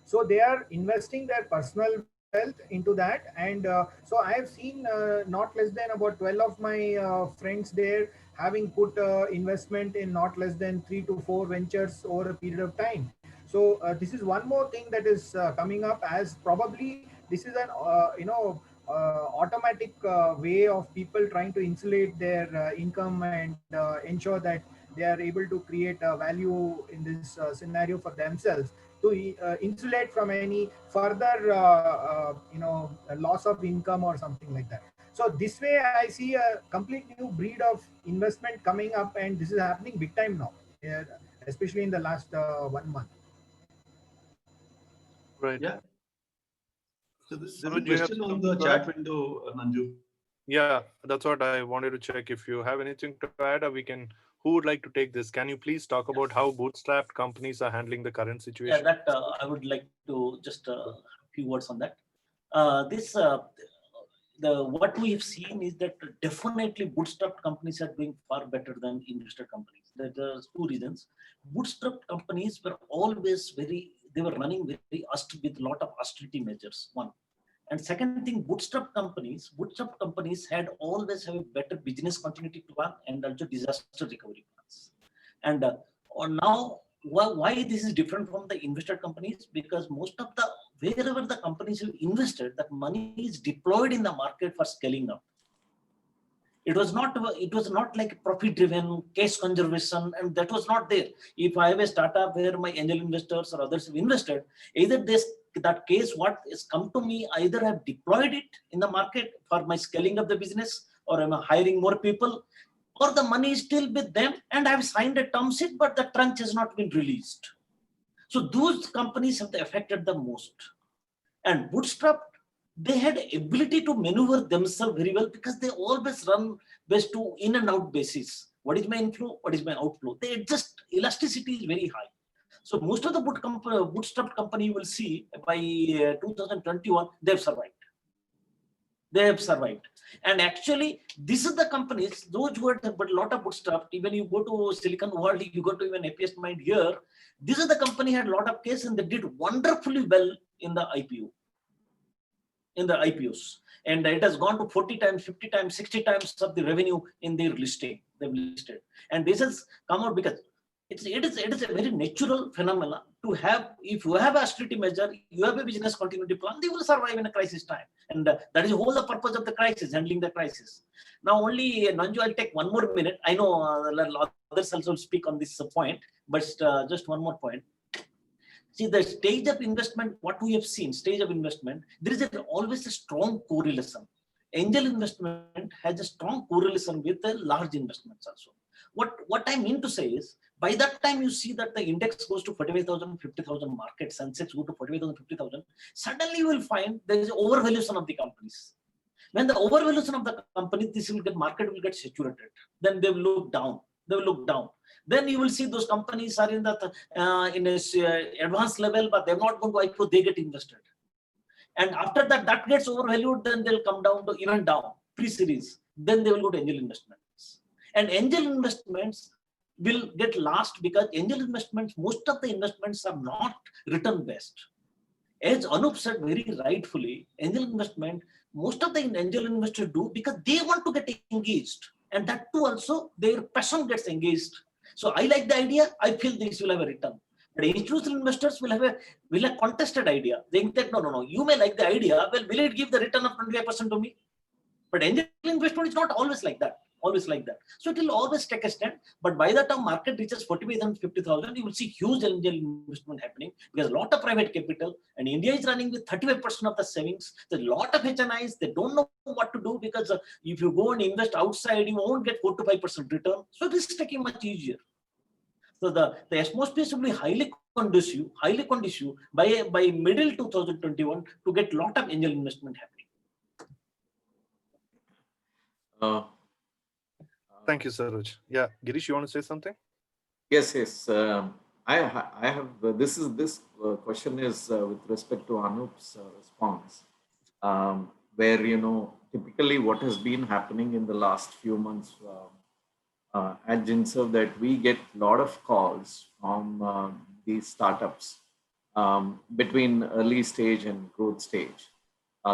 So they are investing their personal wealth into that. And so I have seen not less than about 12 of my friends there having put investment in not less than 3 to 4 ventures over a period of time. So this is one more thing that is coming up, as probably this is an automatic way of people trying to insulate their income and ensure that they are able to create value in this scenario for themselves, to insulate from any further loss of income or something like that. So this way I see a complete new breed of investment coming up, and this is happening big time now, especially in the last 1 month. Right. Yeah. So there's a Suraj, you have question on something the to chat add? window, Nanju. Yeah, that's what I wanted to check. If you have anything to add, or we can. Who would like to take this? Can you please talk about how bootstrapped companies are handling the current Yeah, situation? that I would like to just a few words on that. This the what we have seen is that definitely bootstrapped companies are doing far better than invested companies. There's two reasons. Bootstrapped companies were always they were running very with a lot of austerity measures. One. And second thing, bootstrap companies had always have a better business continuity plan and also disaster recovery plans. And now, why this is different from the invested companies? Because most of the wherever the companies have invested, that money is deployed in the market for scaling up. It was not like profit driven cash conservation, and that was not there. If I have a startup where my angel investors or others have invested, either that case what is come to me, either I've deployed it in the market for my scaling of the business, or I'm hiring more people, or the money is still with them and I've signed a term sheet but the tranche has not been released. So those companies have affected the most. And bootstrap, they had ability to maneuver themselves very well because they always run based to in and out basis. What is my inflow? What is my outflow? They adjust. Elasticity is very high. So most of the bootstrap company you will see by 2021, they've survived. They have survived. And actually, this is the companies, those who had but a lot of bootstrap, even you go to Silicon Valley, you go to even Happiest Mind here, this is the company had a lot of case and they did wonderfully well in the IPO. In the IPOs, and it has gone to 40 times, 50 times, 60 times of the revenue in their listing. They've listed, and this has come out because it is a very natural phenomena to have. If you have a austerity measure, you have a business continuity plan, they will survive in a crisis time, and that is the whole the purpose of the crisis, handling the crisis. Now, only Nanju, I'll take one more minute. I know others also speak on this point, but just one more point. See, the stage of investment, what we have seen, stage of investment, there is always a strong correlation. Angel investment has a strong correlation with the large investments also. What I mean to say is, by that time you see that the index goes to 45,000, 50,000 market, Sensex go to 45,000, 50,000, suddenly you will find there is overvaluation of the companies. When the overvaluation of the company, market will get saturated. Then they will look down. They will look down. Then you will see those companies are in a advanced level, but they're not going to IPO. They get invested, and after that, that gets overvalued. Then they'll come down to even down pre-series. Then they will go to angel investments, and angel investments will get last because angel investments, most of the investments are not return based. As Anup said very rightfully, angel investment, most of the angel investors do because they want to get engaged. And that too also, their passion gets engaged. So I like the idea, I feel this will have a return. But institutional investors will have a contested idea. They think that, no, you may like the idea, well, will it give the return of 25% to me? But angel investment is not always like that. Always like that. So it will always take a stand. But by the time market reaches 45,000, 50,000, you will see huge angel investment happening because a lot of private capital, and India is running with 35% of the savings. There's a lot of HNIs. They don't know what to do because if you go and invest outside, you won't get 4 to 5% return. So it is taking much easier. So the atmosphere will be highly conducive by middle 2021 to get a lot of angel investment happening. Thank you, Saroj. Yeah, Girish, you want to say something? Yes. I have this question is with respect to Anup's response, where typically what has been happening in the last few months at GINSERV, that we get a lot of calls from these startups between early stage and growth stage.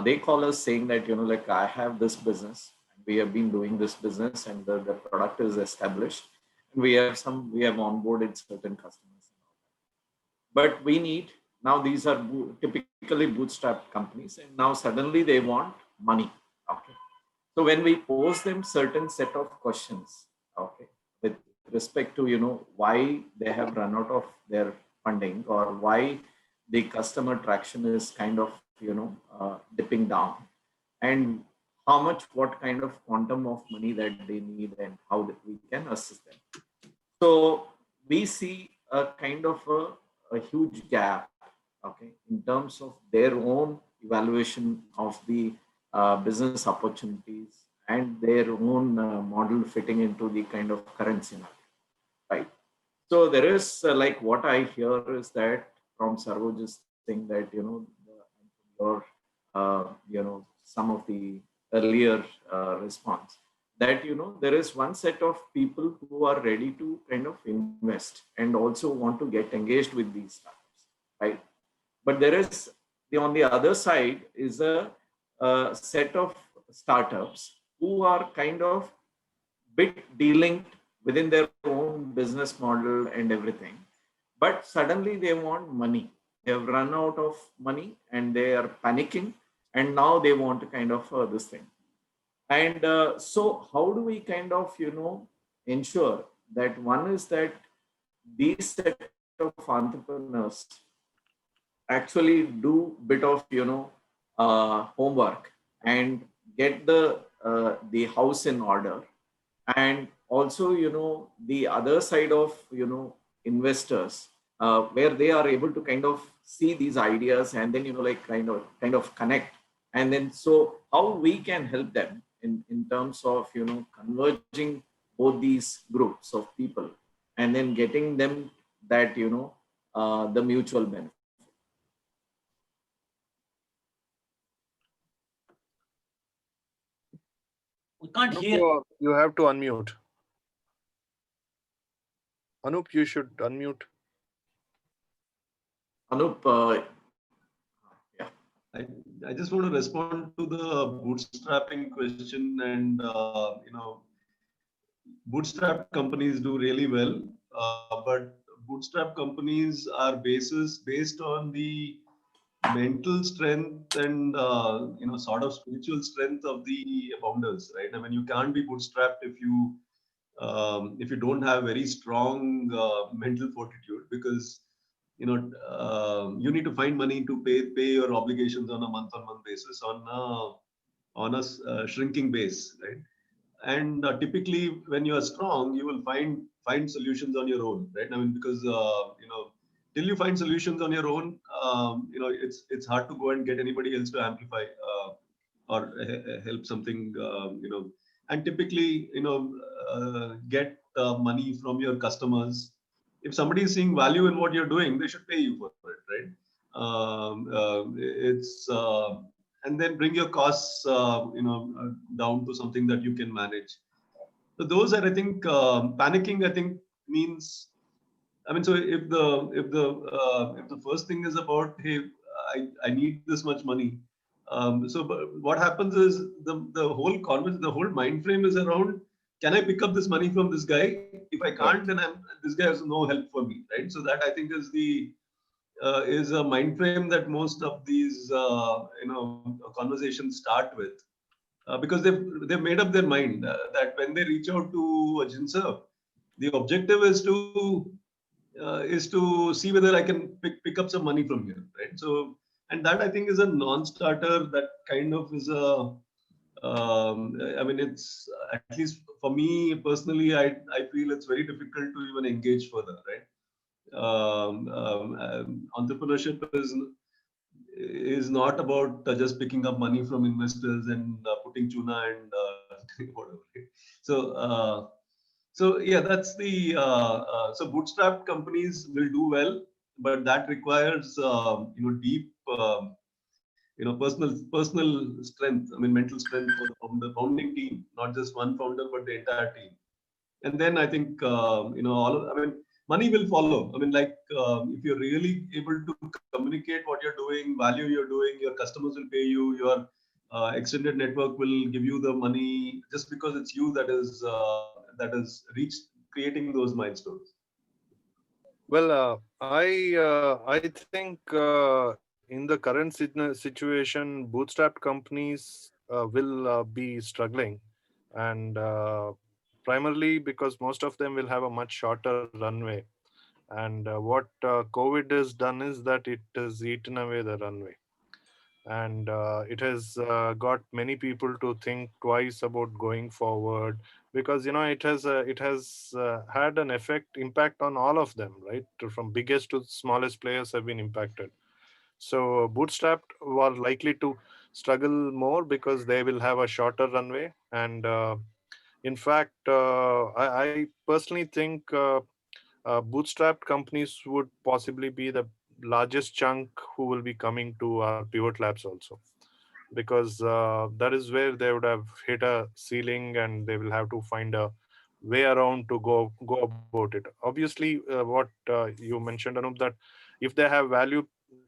They call us saying that like, I have this business, we have been doing this business, and the product is established. We have onboarded certain customers, but we need now, these are typically bootstrapped companies, and now suddenly they want money. Okay, so when we pose them certain set of questions, okay, with respect to why they have run out of their funding, or why the customer traction is kind of dipping down, and how much, what kind of quantum of money that they need, and how that we can assist them. So we see a kind of a huge gap okay, in terms of their own evaluation of the business opportunities and their own model fitting into the kind of current scenario, right? So there is like what I hear is that from Saroj's thing that your some of the earlier response that there is one set of people who are ready to kind of invest and also want to get engaged with these startups, right? But there is on the other side is a set of startups who are kind of bit delinked within their own business model and everything. But suddenly they want money. They have run out of money and they are panicking. And now they want to kind of this thing. And so, how do we kind of, ensure that one is that these set of entrepreneurs actually do bit of, homework and get the house in order, and also the other side of investors where they are able to kind of see these ideas and then like kind of connect, and then so how we can help them in terms of converging both these groups of people and then getting them that the mutual benefit. We can't Anup, hear. you have to unmute. Anup, you should unmute. Anup, yeah. I, I just want to respond to the bootstrapping question, and bootstrap companies do really well, but bootstrap companies are based on the mental strength and sort of spiritual strength of the founders, right? I mean, you can't be bootstrapped if you don't have very strong mental fortitude, because you need to find money to pay your obligations on a month-on-month basis on a shrinking base, right? And typically when you are strong, you will find solutions on your own, right? I mean, because till you find solutions on your own, it's hard to go and get anybody else to amplify or help something, and typically get money from your customers. If somebody is seeing value in what you're doing, they should pay you for it, right? It's And then bring your costs down to something that you can manage. So those are, I think, panicking, I think, means, I mean, so if the first thing is about, hey, I need this much money. But what happens is the whole mind frame is around, can I pick up this money from this guy? If I can't, then this guy has no help for me, right? So that, I think, is a mind frame that most of these conversations start with, because they've made up their mind that when they reach out to a GINSERV, the objective is to see whether I can pick up some money from here, right? So, and that, I think, is a non-starter. That kind of is I mean, it's, at least for me personally, I feel it's very difficult to even engage further, right? Entrepreneurship is not about just picking up money from investors and putting tuna and whatever. So, yeah, that's the so bootstrap companies will do well, but that requires deep personal strength. I mean, mental strength from the founding team, not just one founder, but the entire team. And then I think I mean, money will follow. I mean, like, if you're really able to communicate what you're doing, value you're doing, your customers will pay you, your extended network will give you the money, just because it's you that is reached creating those milestones. Well, I think in the current situation, bootstrapped companies will be struggling, and primarily because most of them will have a much shorter runway. And what COVID has done is that it has eaten away the runway, and it has got many people to think twice about going forward, because it has had an impact on all of them, right? From biggest to smallest players have been impacted. So bootstrapped were likely to struggle more because they will have a shorter runway. And in fact, I personally think bootstrapped companies would possibly be the largest chunk who will be coming to our pivot labs also, because that is where they would have hit a ceiling and they will have to find a way around to go about it. Obviously, what you mentioned, Anup, that if they have value,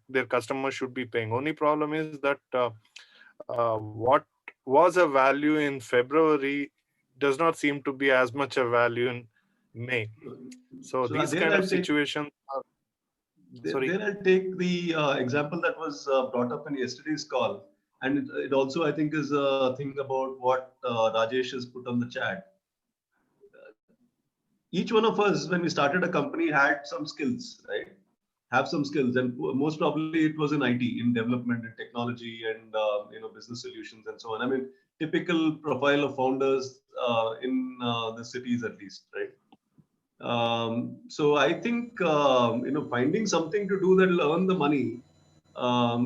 their customers should be paying. Only problem is that what was a value in February does not seem to be as much a value in May. So So these there kind of I'll take situations are, sorry. there I'll take the example that was brought up in yesterday's call, and it also I think is a thing about what Rajesh has put on the chat. Each one of us, when we started a company, had some skills, right? Have some skills, and most probably it was in IT, in development, in technology, and business solutions, and so on. I mean, typical profile of founders in the cities, at least, right? So I think finding something to do that will earn the money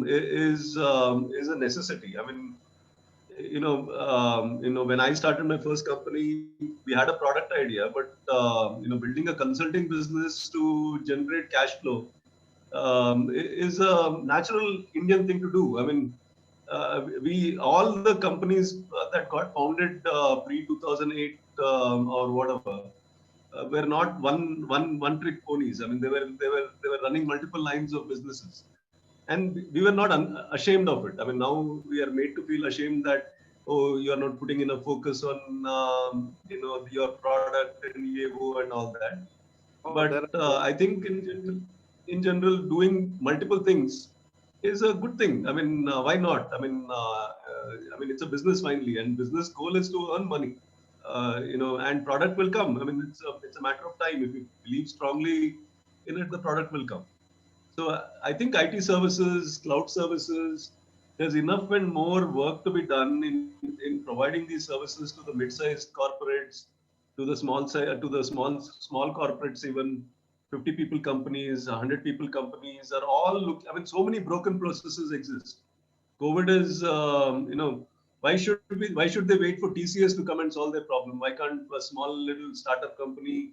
is a necessity. I mean, when I started my first company, we had a product idea, but building a consulting business to generate cash flow is a natural Indian thing to do. I mean, we all the companies that got founded pre 2008 or whatever were not one trick ponies. I mean, they were running multiple lines of businesses, and we were not ashamed of it. I mean, now we are made to feel ashamed that, oh, you are not putting enough focus on your product and EAO and all that. Oh, there But I think in general, doing multiple things is a good thing. I mean, why not? I mean, it's a business finally, and business goal is to earn money. And product will come. I mean, it's a matter of time. If you believe strongly in it, the product will come. So I think IT services, cloud services, there's enough and more work to be done in providing these services to the mid-sized corporates, to the small corporates, even 50 people companies, 100 people companies are all I mean, so many broken processes exist. COVID is, why should they wait for TCS to come and solve their problem? Why can't a small little startup company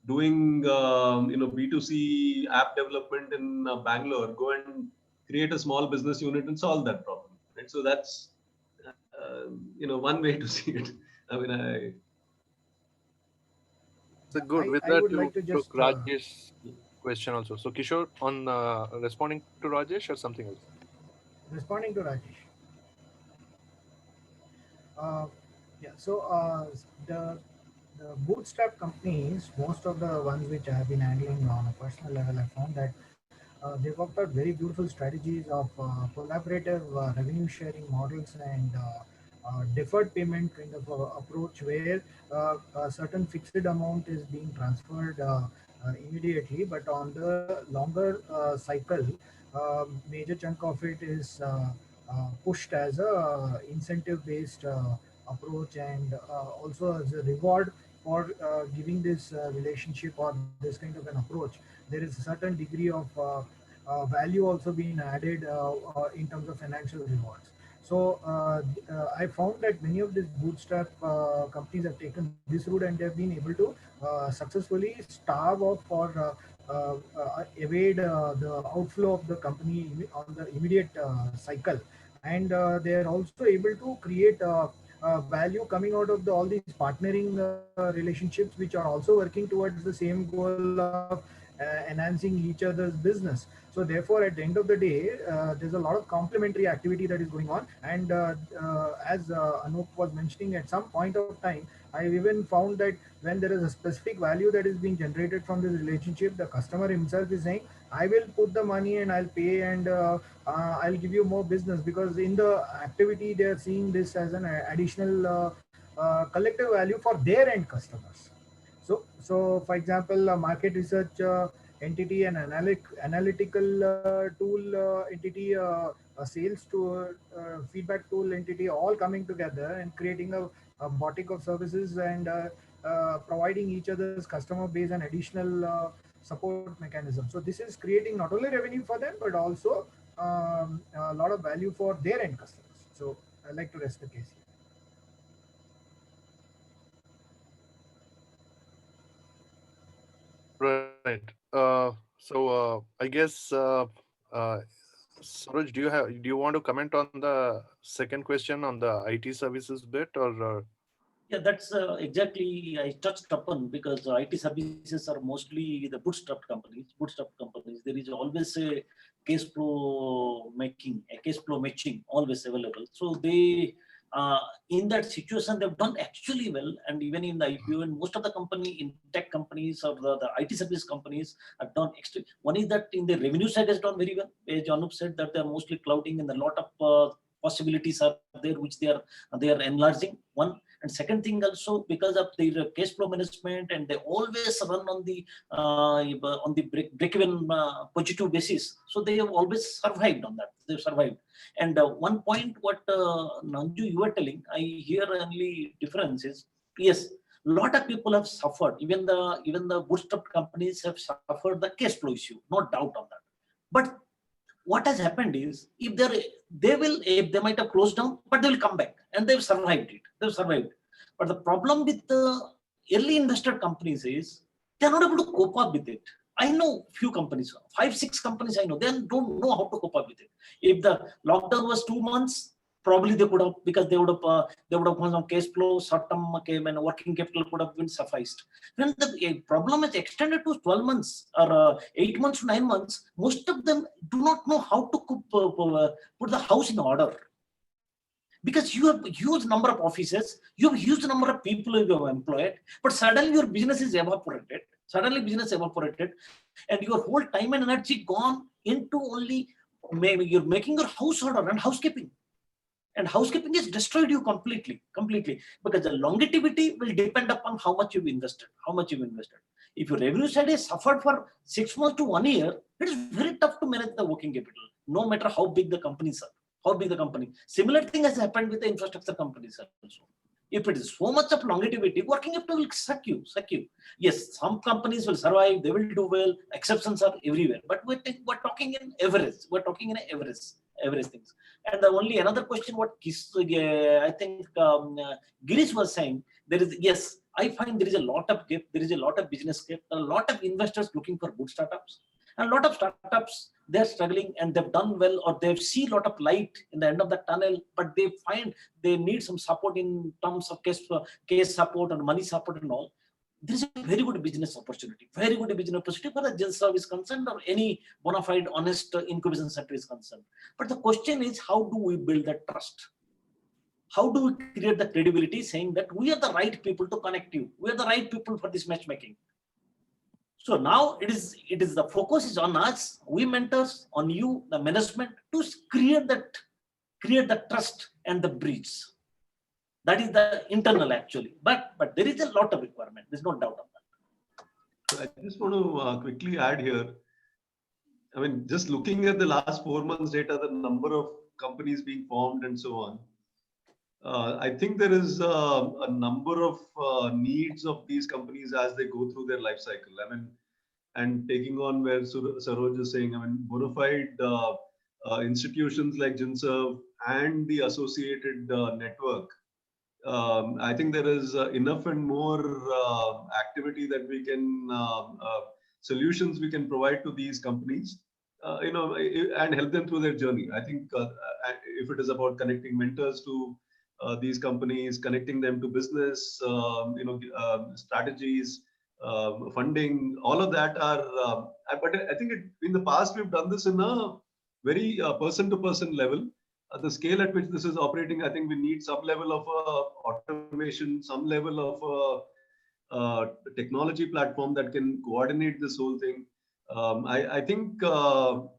doing B2C app development in Bangalore go and create a small business unit and solve that problem, right? So that's one way to see it. I mean, So Yeah, good. With I that, would you like to took just Rajesh's question also. So Kishore, on responding to Rajesh or something else? responding to Rajesh. Uh, yeah, so the the bootstrap companies, most of the ones which I have been handling on a personal level, I found that they worked out very beautiful strategies of collaborative revenue sharing models and deferred payment kind of approach where a certain fixed amount is being transferred immediately, but on the longer cycle, major chunk of it is pushed as a incentive based approach, and also as a reward for giving this relationship or this kind of an approach. There is a certain degree of value also being added in terms of financial rewards. So I found that many of these bootstrap companies have taken this route and they have been able to successfully starve off or evade the outflow of the company on the immediate cycle, and they are also able to create value coming out of all these partnering relationships, which are also working towards the same goal of enhancing each other's business. So therefore, at the end of the day, there's a lot of complementary activity that is going on. And as Anup was mentioning, at some point of time, I even found that when there is a specific value that is being generated from this relationship, the customer himself is saying, I will put the money and I'll pay, and I'll give you more business, because in the activity they are seeing this as an additional collective value for their end customers. So for example, a market research entity, an analytical tool entity, a sales tool, feedback tool entity, all coming together and creating a boutique of services and providing each other's customer base an additional support mechanism. So this is creating not only revenue for them, but also a lot of value for their end customers. So I like to rest the case here. Right. I guess Saroj, do you want to comment on the second question on the IT services bit, or Yeah, that's exactly I touched upon, because IT services are mostly the bootstrapped companies. Bootstrapped companies. There is always a case flow making, a case flow matching always available. So they, in that situation, they've done actually well. And even in the IPO, and most of the company in tech companies or the IT service companies have done extremely. One is that in the revenue side has done very well. As Anup said, that they're mostly clouding, and a lot of possibilities are there which they are enlarging. One. And second thing also, because of their cash flow management, and they always run on the break-even positive basis. So they have always survived on that. They've survived. And one point, what Nanju you were telling, I hear only difference is, yes, a lot of people have suffered. Even the bootstrap companies have suffered the cash flow issue. No doubt on that. But what has happened is, if they might have closed down, but they will come back, and they've survived it. They've survived. But the problem with the early invested companies is they're not able to cope up with it. I know few companies, 5, 6 companies I know, they don't know how to cope up with it. If the lockdown was 2 months, probably they could have, because they would have gone on cash flow, short-term came, and working capital could have been sufficed. When the problem is extended to 12 months or 8 months to 9 months, most of them do not know how to put the house in order. Because you have huge number of offices, you have huge number of people you have employed, but suddenly your business is evaporated. Suddenly business evaporated, and your whole time and energy gone into only maybe you're making your house order and housekeeping. And housekeeping is destroyed you completely, because the longevity will depend upon how much you've invested. If your revenue side is suffered for 6 months to 1 year, it is very tough to manage the working capital, no matter how big the companies are. Similar thing has happened with the infrastructure companies also. If it is so much of longevity, working capital will suck you. Yes, some companies will survive, they will do well, exceptions are everywhere. But we're talking in average. Average things. And the only another question, what I think Girish was saying, there is, yes, I find there is a lot of gap, there is a lot of business gap, a lot of investors looking for good startups. And a lot of startups, they're struggling, and they've done well, or they've seen a lot of light in the end of the tunnel, but they find they need some support in terms of case support and money support and all. There is a very good business opportunity for the GINSERV is concerned, or any bona fide, honest incubation center is concerned. But the question is, how do we build that trust? How do we create the credibility, saying that we are the right people to connect you? We are the right people for this matchmaking. So now it is the focus is on us, we mentors, on you, the management, to create the trust and the bridge. That is the internal actually. But there is a lot of requirement. There's no doubt on that. I just want to quickly add here. I mean, just looking at the last 4 months data, the number of companies being formed and so on, I think there is a number of needs of these companies as they go through their life cycle. I mean, and taking on where Saroj is saying, I mean, bona fide institutions like GINSERV and the associated network, I think there is enough and more activity that we can, solutions we can provide to these companies, and help them through their journey. I think if it is about connecting mentors to these companies, connecting them to business, strategies, funding, all of that are, but I think in the past, we've done this in a very person-to-person level. The scale at which this is operating, I think we need some level of automation, some level of technology platform that can coordinate this whole thing. I think there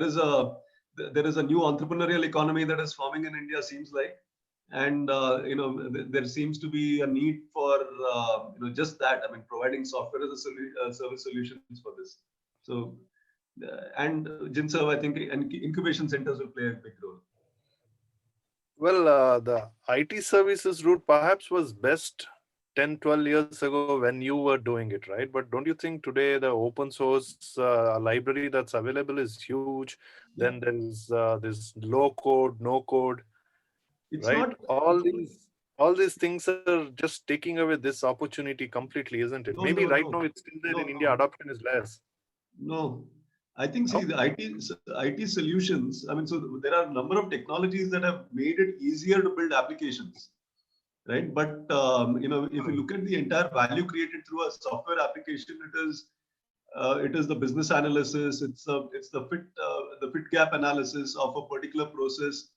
is a new entrepreneurial economy that is forming in India, seems like, and there seems to be a need for just that. I mean, providing software as a service solutions for this. So. And GINSERV, I think, and incubation centers will play a big role. Well, the IT services route perhaps was best 10, 12 years ago when you were doing it, right? But don't you think today the open source library that's available is huge? Yeah. Then there is this low code, no code, It's right? not. All these things are just taking away this opportunity completely, isn't it? No, Maybe no, right no, now it's still there in no, India. no, Adoption is less. no. I think, No? see, the IT solutions. I mean, so there are a number of technologies that have made it easier to build applications, right? But if you look at the entire value created through a software application, it is the business analysis, it's the fit gap analysis of a particular process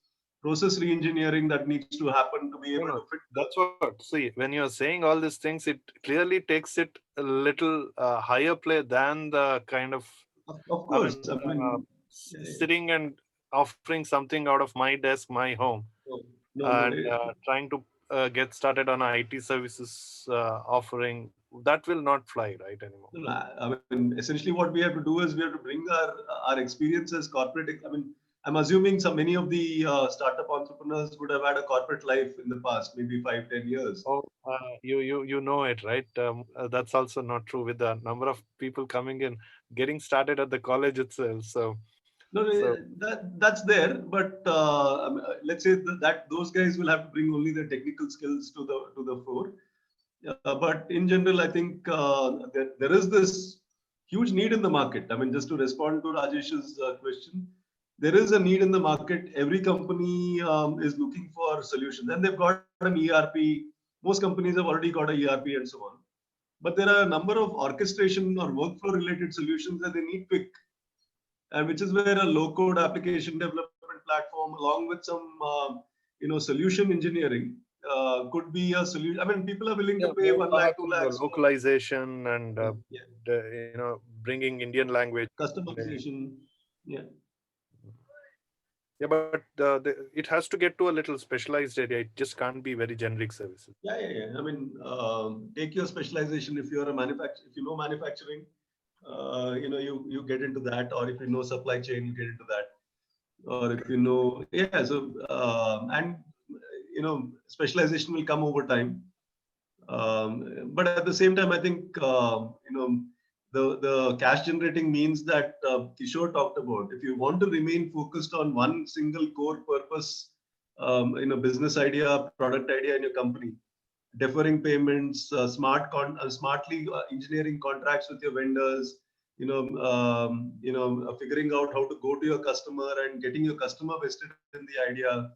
re-engineering that needs to happen to be No, able no. to fit. That's what. See, when you're saying all these things, it clearly takes it a little higher play than the kind of, Of I mean, course, I mean, yeah, yeah. sitting and offering something out of my desk, my home, No, no, no. and trying to get started on IT services offering. That will not fly right anymore. No, I mean, essentially, what we have to do is we have to bring our experience as corporate. I mean, I'm assuming many of the startup entrepreneurs would have had a corporate life in the past, maybe 5, 10 years. Oh, you know it, right? That's also not true with the number of people coming in, getting started at the college itself. No, no, So that's there, but let's say that those guys will have to bring only their technical skills to the fore. But in general, I think there is this huge need in the market. I mean, just to respond to Rajesh's question, there is a need in the market. Every company is looking for solutions, and they've got an ERP. Most companies have already got a ERP and so on. But there are a number of orchestration or workflow related solutions that they need quick, and which is where a low code application development platform, along with some solution engineering, could be a solution. I mean, people are willing to pay more 1 lakh, 2 powerful lakhs. localization and Yeah, bringing Indian language. customization. Yeah, Yeah, but it has to get to a little specialized area. It just can't be very generic services. yeah. I mean, take your specialization. If you're a manufacturer, if you know manufacturing, you get into that, or if you know supply chain, you get into that, or if you know, yeah. So and specialization will come over time. But at the same time, I think the cash generating means that Kishore talked about. If you want to remain focused on one single core purpose, business idea, product idea in your company, deferring payments, smartly engineering contracts with your vendors, figuring out how to go to your customer and getting your customer vested in the idea.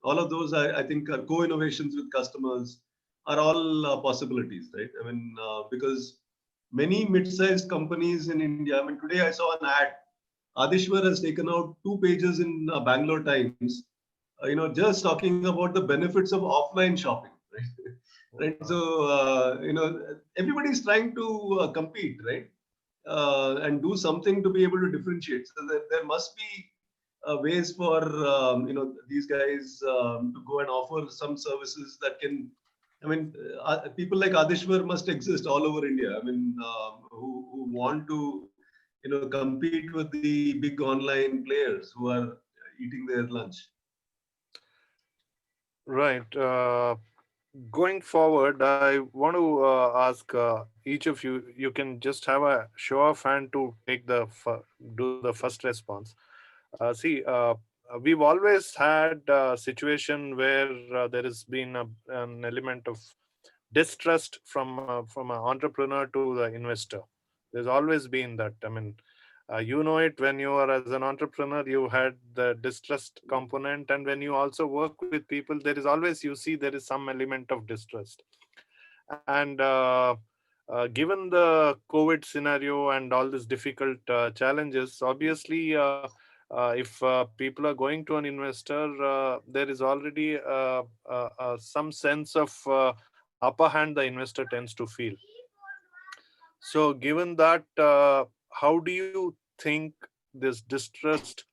All of those, I think, are co-innovations with customers, are all possibilities, right? I mean, because many mid-sized companies in India, I mean, today I saw an ad. Adishwar has taken out 2 pages in Bangalore Times, just talking about the benefits of offline shopping, right? Right. So, everybody's trying to compete, right? And do something to be able to differentiate. So there must be ways for these guys to go and offer some services that can. I mean, people like Adishwar must exist all over India. I mean, who want to compete with the big online players who are eating their lunch. Right. Going forward, I want to ask each of you. You can just have a show of hand to take do the first response. See, we've always had a situation where there has been an element of distrust from an entrepreneur to the investor. There's always been that. I mean, you know it when you are as an entrepreneur, you had the distrust component, and when you also work with people, there is always, you see, there is some element of distrust. And given the COVID scenario and all these difficult challenges, obviously, if people are going to an investor, there is already some sense of upper hand the investor tends to feel. So, given that, how do you think this distrust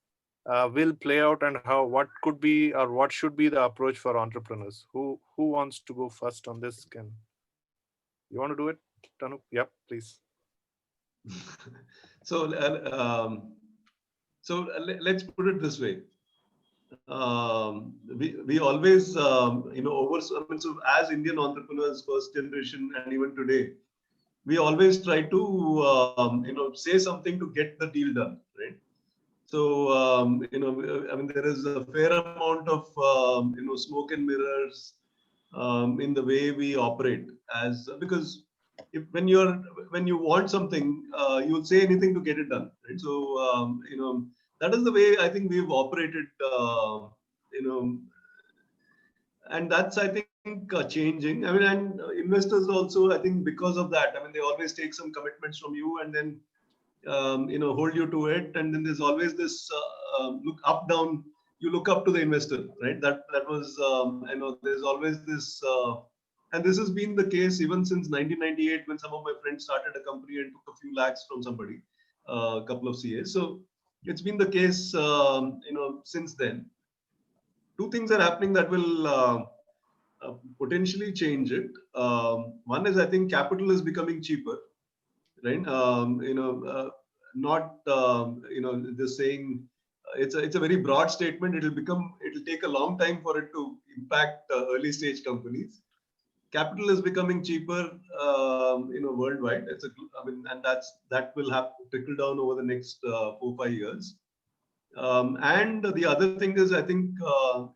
will play out, and what could be or what should be the approach for entrepreneurs? Who wants to go first on this? You want to do it, Tanu? Yep, please. So, let's put it this way. we always, so as Indian entrepreneurs, first generation, and even today, we always try to, say something to get the deal done, right? So, there is a fair amount of, smoke and mirrors in the way we operate, as because when you want something, you'll say anything to get it done, right? So, that is the way I think we've operated, you know, and that's, I think, changing. I mean, and investors also, I think, because of that, I mean, they always take some commitments from you and then hold you to it, and then there's always this look up down. You look up to the investor, right? That was there's always this, and this has been the case even since 1998 when some of my friends started a company and took a few lakhs from somebody, a couple of CAs. So it's been the case, since then. Two things are happening that will potentially change it. One is, I think, capital is becoming cheaper, right? Not just saying, it's a very broad statement. It'll take a long time for it to impact early stage companies. Capital is becoming cheaper, worldwide. And that will have to trickle down over the next 4-5 years. And the other thing is, I think,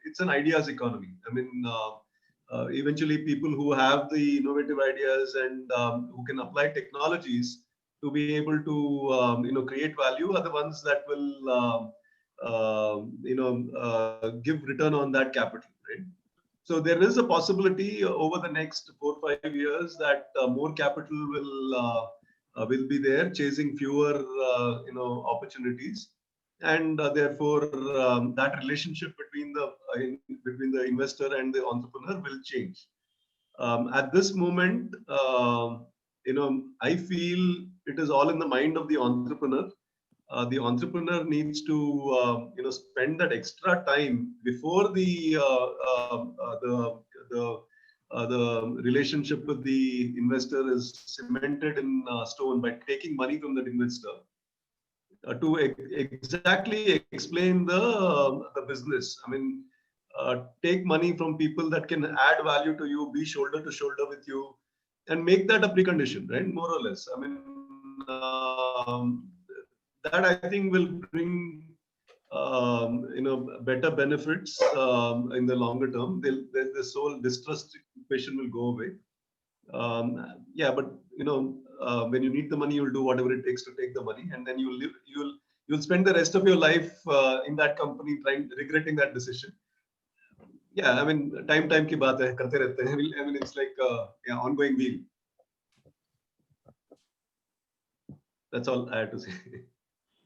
it's an ideas economy. I mean, eventually people who have the innovative ideas and who can apply technologies to be able to, create value are the ones that will, give return on that capital, right? So there is a possibility over the next 4-5 years that more capital will be there, chasing fewer, opportunities, and therefore that relationship between the investor and the entrepreneur will change. At this moment, I feel it is all in the mind of the entrepreneur. The entrepreneur needs to spend that extra time before the relationship with the investor is cemented in stone, by taking money from that investor to exactly explain the business. I mean, take money from people that can add value to you, be shoulder to shoulder with you, and make that a precondition, right? More or less. I mean, that I think will bring better benefits in the longer term. This whole distrust equation will go away. Yeah, but when you need the money, you'll do whatever it takes to take the money, and then you'll spend the rest of your life in that company regretting that decision. Yeah, I mean, time ki baat hai, karte rehte hain. I mean, it's like ongoing wheel. That's all I have to say.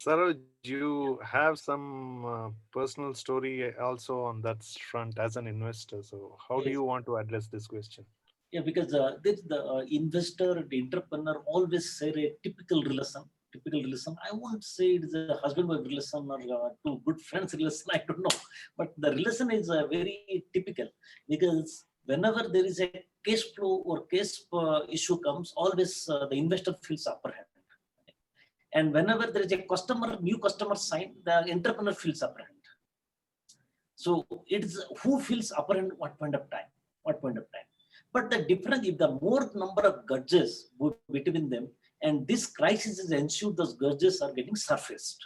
Saroj, you have some personal story also on that front as an investor. So how do you want to address this question? Yeah, because the investor, the entrepreneur always say a typical relation. I won't say it is a husband-wife relation or two good friends relation. I don't know, but the relation is very typical, because whenever there is a cash flow or case issue comes, always the investor feels upper hand. And whenever there is a new customer sign, the entrepreneur feels upper hand. So it is who feels upper hand, what point of time. But the difference, if the more number of grudges between them, and this crisis is ensured, those grudges are getting surfaced.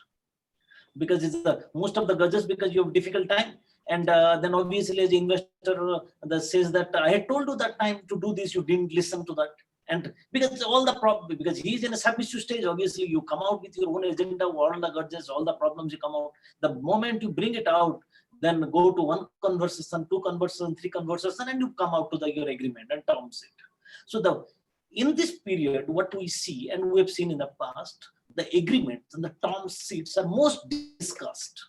Because it's most of the grudges because you have difficult time. And then obviously as an investor that says that I had told you that time to do this, you didn't listen to that. And because all the problem, because he's in a submissive stage, obviously you come out with your own agenda, all the grudges, all the problems you come out. The moment you bring it out, then go to one conversation, two conversation, three conversation, and you come out to your agreement and terms it. So in this period, what we see, and we have seen in the past, the agreements and the term sheets are most discussed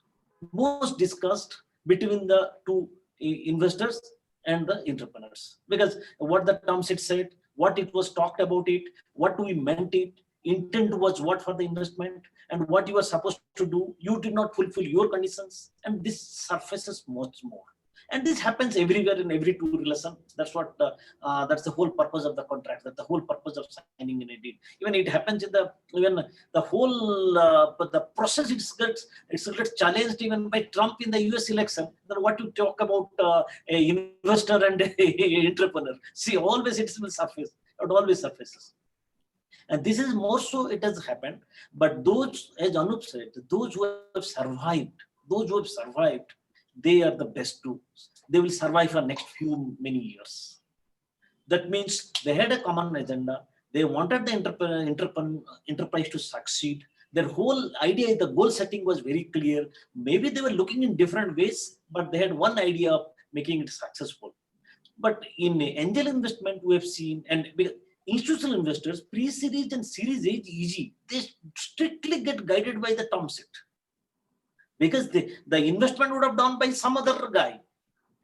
between the two investors and the entrepreneurs. Because what the term sheet said, what it was talked about it, what we meant it, intent was what for the investment, and what you were supposed to do, you did not fulfill your conditions, and this surfaces much more. And this happens everywhere in every tour relation. That's what that's the whole purpose of the contract. That's the whole purpose of signing in a deal. Even it happens in the whole but the process it gets challenged even by Trump in the U.S. election. Then what you talk about a investor and a entrepreneur? See, always it will surface. It always surfaces. And this is more so it has happened. But those, as Anup said, those who have survived, they are the best too. They will survive for next few many years. That means they had a common agenda. They wanted the enterprise to succeed. Their whole idea, the goal setting was very clear. Maybe they were looking in different ways, but they had one idea of making it successful. But in angel investment, we have seen, and institutional investors, pre-series and series A is easy. They strictly get guided by the term sheet because the investment would have done by some other guy,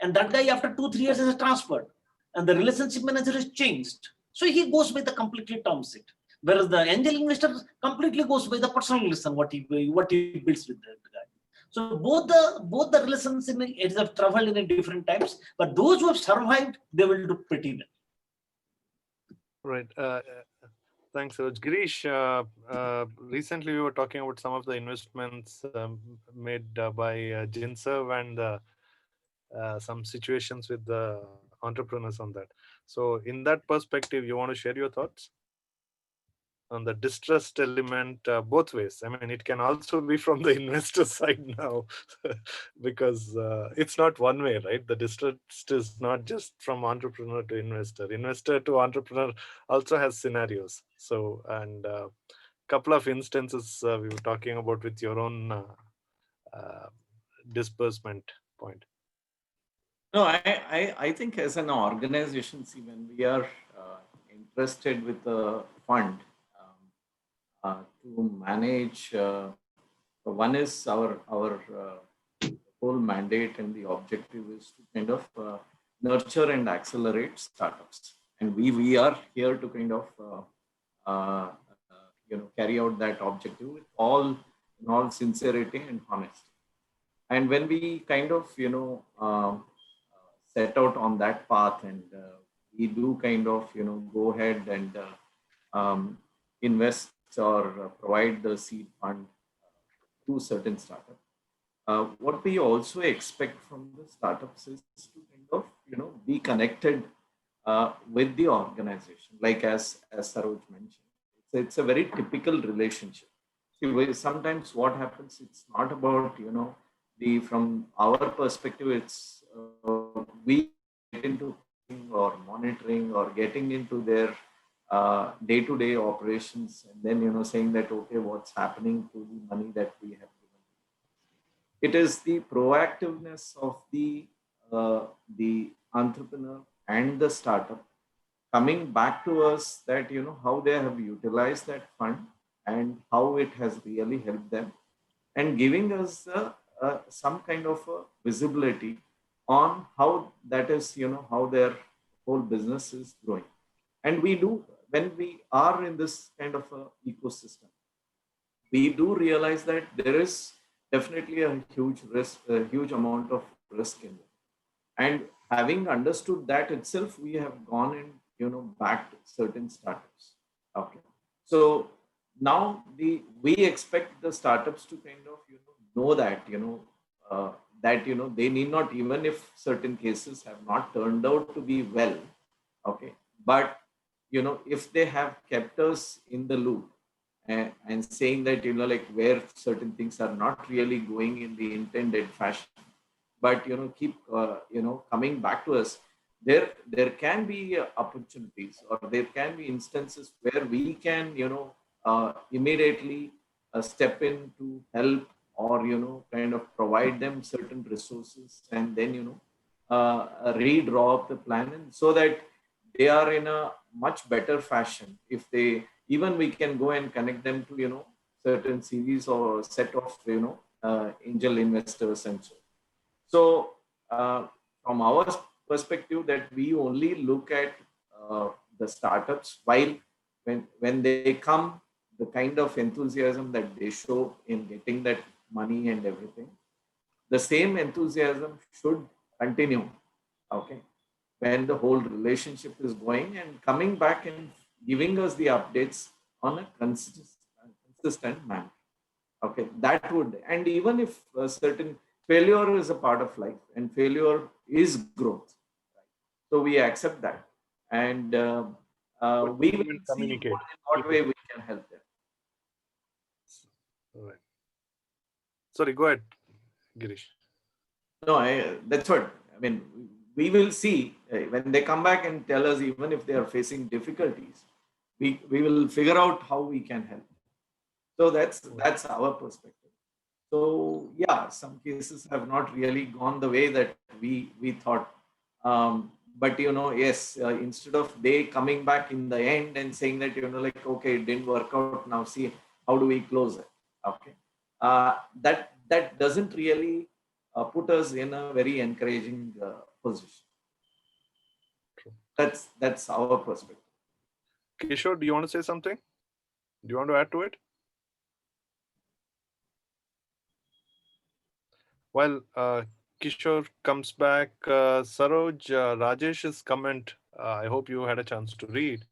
and that guy after 2-3 years has transferred, and the relationship manager has changed. So he goes by the completely term sheet. Whereas the angel investor completely goes by the personal relation, what he builds with that guy. So both the relations have traveled in a different times, but those who have survived, they will do pretty well. Right. Thanks, Raj. Girish, recently we were talking about some of the investments made by GINSERV and some situations with the entrepreneurs on that. So in that perspective, you want to share your thoughts on the distrust element both ways? I mean, it can also be from the investor side now because it's not one way, right? The distrust is not just from entrepreneur to investor. Investor to entrepreneur also has scenarios. So, and couple of instances we were talking about with your own disbursement point. No, I think as an organization, see, when we are interested with a fund to manage, one is our whole mandate and the objective is to kind of nurture and accelerate startups, and we are here to kind of carry out that objective with all sincerity and honesty. And when we kind of set out on that path, and we do kind of go ahead and invest or provide the seed fund to certain startups. What we also expect from the startups is to kind of be connected with the organization, like as Saroj mentioned. It's a very typical relationship. See, sometimes what happens, it's not about from our perspective, it's we get into or monitoring or getting into their day-to-day operations, and then saying that, okay, what's happening to the money that we have given. It is the proactiveness of the entrepreneur and the startup coming back to us, that how they have utilized that fund and how it has really helped them, and giving us some kind of visibility on how that is how their whole business is growing. And we do, when we are in this kind of a ecosystem, we do realize that there is definitely a huge risk, a huge amount of risk in it. And having understood that itself, we have gone and backed certain startups. Okay, so now we expect the startups to kind of know that they need not, even if certain cases have not turned out to be well, okay, but if they have kept us in the loop and saying that like where certain things are not really going in the intended fashion, but keep coming back to us, there can be opportunities, or there can be instances where we can immediately step in to help, or kind of provide them certain resources, and then redraw up the plan, and so that they are in a much better fashion. If they, even we can go and connect them to certain series or set of angel investors and so. From our perspective, that we only look at the startups, while when they come, the kind of enthusiasm that they show in getting that money and everything, the same enthusiasm should continue. Okay. When the whole relationship is going and coming back and giving us the updates on a consistent manner. Okay, that would, and even if a certain failure is a part of life and failure is growth, right? So we accept that, and But we will even see communicate. in what way we can help them. All right. Sorry, go ahead, Girish. No, that's what I mean. We will see when they come back and tell us, even if they are facing difficulties, we will figure out how we can help. So that's our perspective. So yeah, some cases have not really gone the way that we thought. But yes, instead of they coming back in the end and saying that like, okay, it didn't work out. Now see how do we close it? Okay, that doesn't really put us in a very encouraging position. That's our perspective. Kishore, do you want to say something? Do you want to add to it? While Kishore comes back, Saroj, Rajesh's comment, I hope you had a chance to read.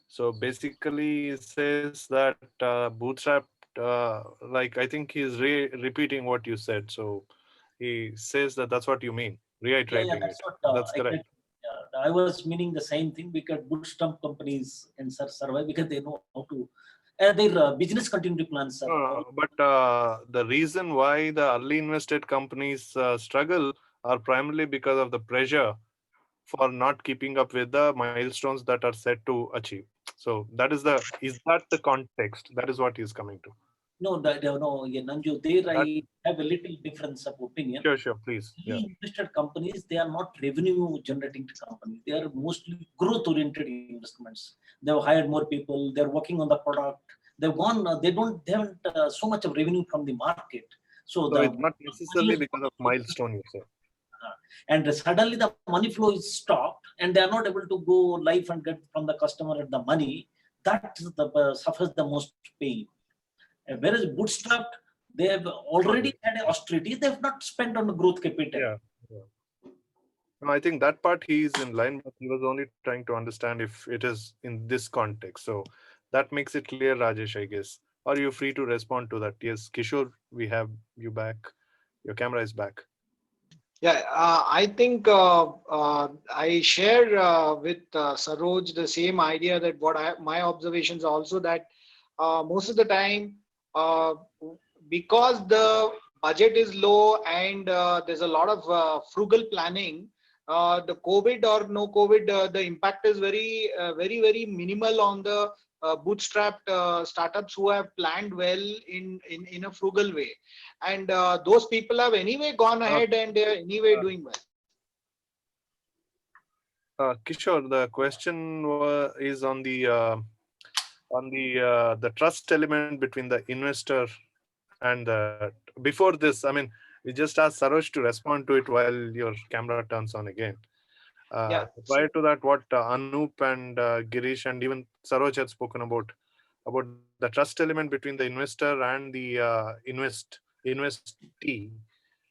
So basically, it says that bootstrap, like I think he's repeating what you said. So he says that that's what you mean, Yeah, reiterating it. that's what That's correct. exactly. Yeah, I was meaning the same thing because bootstrap companies can survive because they know how to. Their business continuity plans are. But the reason why the early invested companies struggle are primarily because of the pressure for not keeping up with the milestones that are set to achieve. So is that the context? That is what he's coming to. No, yeah, Nanju, there That, I have a little difference of opinion. sure, please. Yeah. Invested companies, they are not revenue generating companies. They are mostly growth oriented investments. They have hired more people. They're working on the product. They've gone. They haven't so much of revenue from the market. So So it's not necessarily because of milestone, you say. and suddenly the money flow is stopped, and they are not able to go live and get from the customer the money. That suffers the most pain. Whereas bootstrapped, they have already had an austerity. They have not spent on the growth capital. Yeah. No, I think that part he is in line, but he was only trying to understand if it is in this context. So that makes it clear, Rajesh, I guess. Are you free to respond to that? Yes, Kishore, we have you back. Your camera is back. Yeah, I think I share with Saroj the same idea that my observations also that most of the time, because the budget is low and there's a lot of frugal planning, the COVID or no COVID, the impact is very minimal on the bootstrapped startups who have planned well in a frugal way, and those people have anyway gone ahead and they're anyway doing well. Kishore, the question is on the trust element between the investor and the. Before this, I mean, we just asked Saroj to respond to it while your camera turns on again. Yeah. Prior to that, what Anup and Girish and even Saroj had spoken about the trust element between the investor and the investee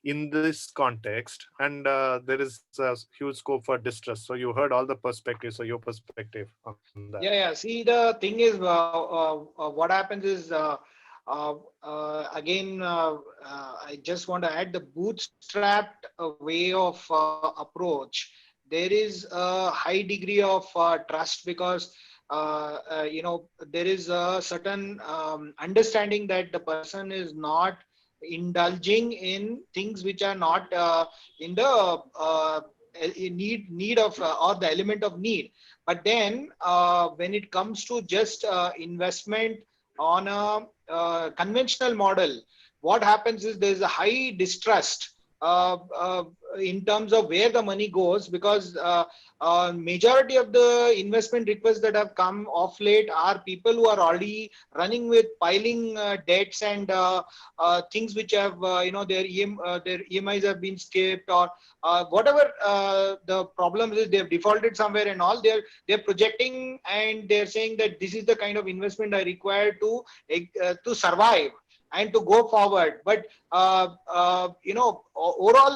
in this context, and there is a huge scope for distrust. So you heard all the perspectives. So your perspective on that. Yeah. See, the thing is, what happens is, again, I just want to add the bootstrapped way of approach. There is a high degree of trust because there is a certain understanding that the person is not indulging in things which are not in the need of or the element of need. But then when it comes to just investment on a conventional model, what happens is there's a high distrust in terms of where the money goes, because majority of the investment requests that have come off late are people who are already running with piling debts and things which have their EMIs have been skipped, or whatever the problem is, they've defaulted somewhere and all. They're projecting and they're saying that this is the kind of investment I require to survive. and to go forward. But overall,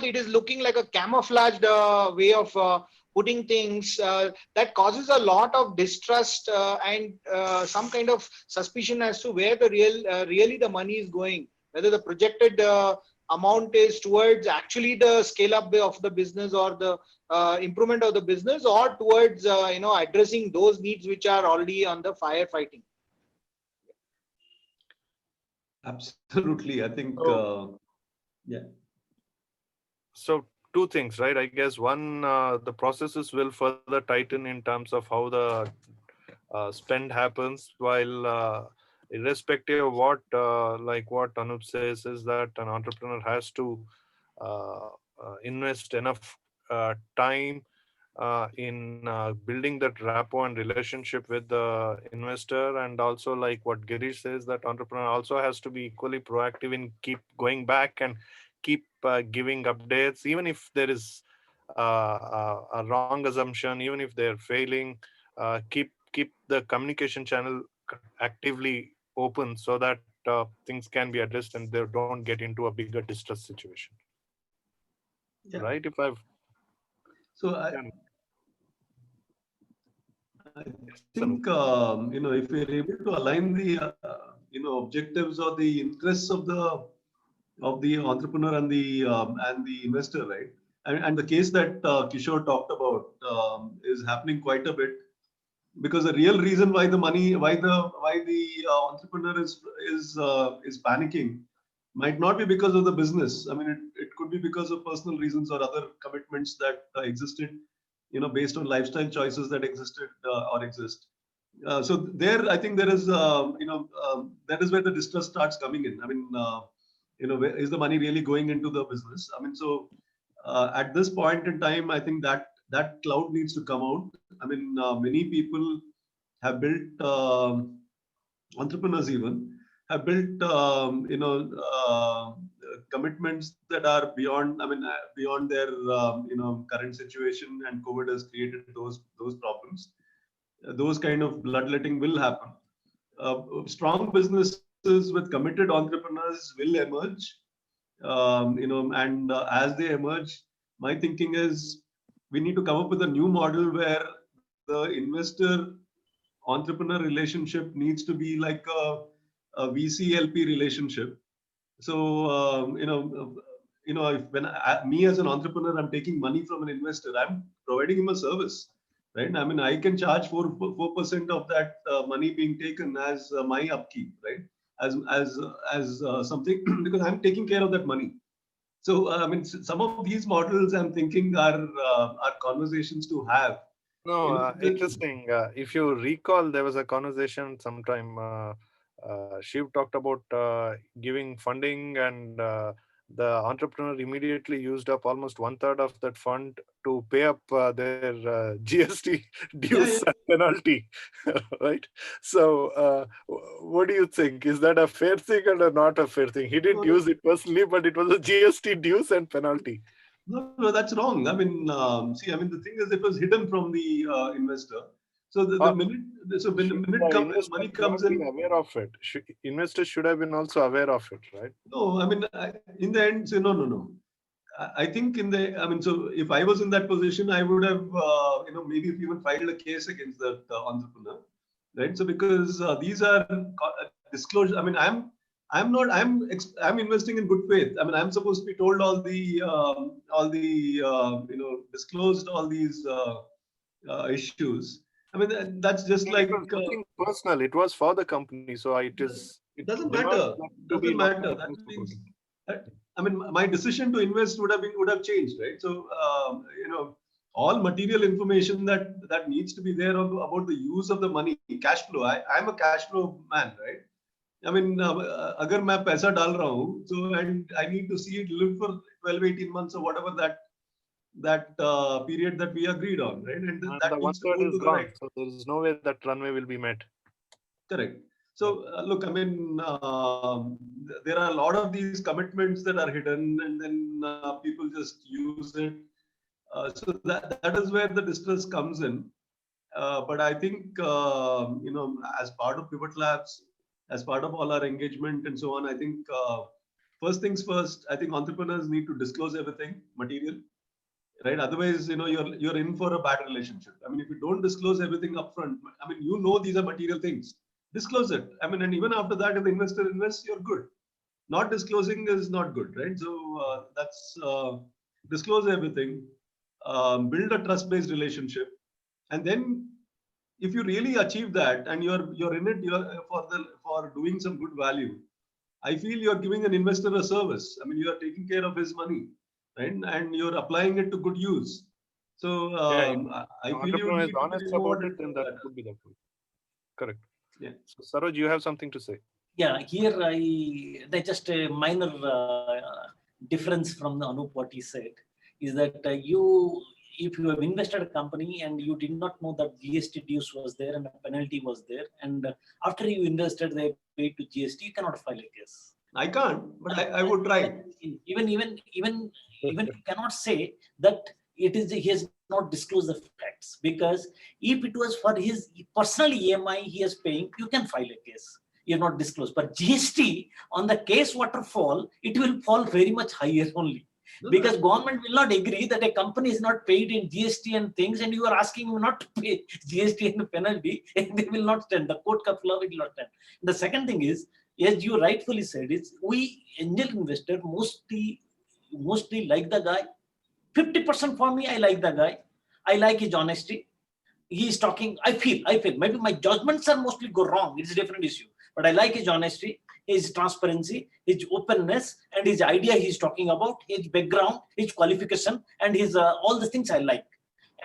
it is looking like a camouflaged way of putting things that causes a lot of distrust and some kind of suspicion as to where the really the money is going, whether the projected amount is towards actually the scale up of the business or the improvement of the business, or towards addressing those needs which are already on the firefighting. Absolutely. I think, yeah. So two things, right? I guess one, the processes will further tighten in terms of how the spend happens, while irrespective of what, like what Anup says, is that an entrepreneur has to invest enough time in building that rapport and relationship with the investor. And also, like what Girish says, that entrepreneur also has to be equally proactive in keep going back and keep giving updates, even if there is a wrong assumption, even if they're failing. Keep the communication channel actively open, so that things can be addressed and they don't get into a bigger distress situation. Yeah. Right? If I've So I think if we're able to align the objectives or the interests of the entrepreneur and the investor, right? And the case that Kishore talked about is happening quite a bit, because the real reason why the entrepreneur is panicking might not be because of the business. I mean, it could be because of personal reasons or other commitments that existed, based on lifestyle choices that existed or exist. So there, I think there is, that is where the distrust starts coming in. I mean, where is the money really going into the business? I mean, so at this point in time, I think that cloud needs to come out. I mean, many people have built, entrepreneurs even have built, commitments that are beyond, beyond their, current situation, and COVID has created those problems. Those kind of bloodletting will happen. Strong businesses with committed entrepreneurs will emerge, and as they emerge, my thinking is we need to come up with a new model where the investor entrepreneur relationship needs to be like a VC-LP relationship. So when me as an entrepreneur, I'm taking money from an investor, I'm providing him a service, right? I mean, I can charge 4% of that money being taken as my upkeep, right? As something because I'm taking care of that money. So I mean, some of these models I'm thinking are conversations to have. No, interesting. If you recall, there was a conversation sometime. Shiv talked about giving funding, and the entrepreneur immediately used up almost 1/3 of that fund to pay up their GST dues and penalty, right? So, what do you think? Is that a fair thing or not a fair thing? He didn't use it personally, but it was a GST dues and penalty. No, that's wrong. I mean, see, I mean, the thing is, it was hidden from the investor. So the minute, when money comes in, aware of it. Investors should have been also aware of it, right? No, I mean, in the end, say no. I think I mean, so if I was in that position, I would have, maybe even filed a case against that entrepreneur, right? So because these are disclosure. I mean, I'm investing in good faith. I mean, I'm supposed to be told all the disclosed all these issues. I mean, that's just like nothing personal. It was for the company, so it is. It doesn't matter. Doesn't matter. That means, I mean, my decision to invest would have changed, right? So, all material information that needs to be there about the use of the money, cash flow. I'm a cash flow man, right? I mean, अगर मैं पैसा डाल रहा हूँ, so and I need to see it live for 12-18 months or whatever that period that we agreed on, right? And that needs to go to the right. So there is no way that runway will be met. Correct. So look, I mean, there are a lot of these commitments that are hidden, and then people just use it. So that is where the distress comes in. But I think as part of Pivot Labs, as part of all our engagement and so on. I think first things first, I think entrepreneurs need to disclose everything material, right? Otherwise, you're in for a bad relationship. I mean, if you don't disclose everything upfront, I mean, these are material things. Disclose it. I mean, and even after that, if the investor invests, you're good. Not disclosing is not good, right? So that's disclose everything, build a trust-based relationship, and then if you really achieve that and you're in it, for doing some good value, I feel you're giving an investor a service. I mean, you are taking care of his money, right? And you're applying it to good use. So If I the feel you entrepreneur is need to honest be about more. it, then that could be the point. Correct. Yeah. So Saroj, you have something to say? Yeah, here there's just a minor difference from the Anup what he said is that if you have invested a company and you did not know that GST dues was there and a penalty was there, and after you invested they paid to GST, you cannot file a case. I can't, but I would try. Even you cannot say that he has not disclosed the facts, because if it was for his personal EMI he is paying, you can file a case. You have not disclosed. But GST on the case waterfall, it will fall very much higher only. Because government will not agree that a company is not paid in GST and things, and you are asking him not to pay GST and penalty, and they will not stand. The court of law will not stand. The second thing is, as you rightfully said, is we angel investor mostly like the guy. 50% for me, I like the guy. I like his honesty. He is talking. I feel maybe my judgments are mostly go wrong. It's a different issue. But I like his honesty, his transparency, his openness, and his idea he's talking about, his background, his qualification, and his all the things I like.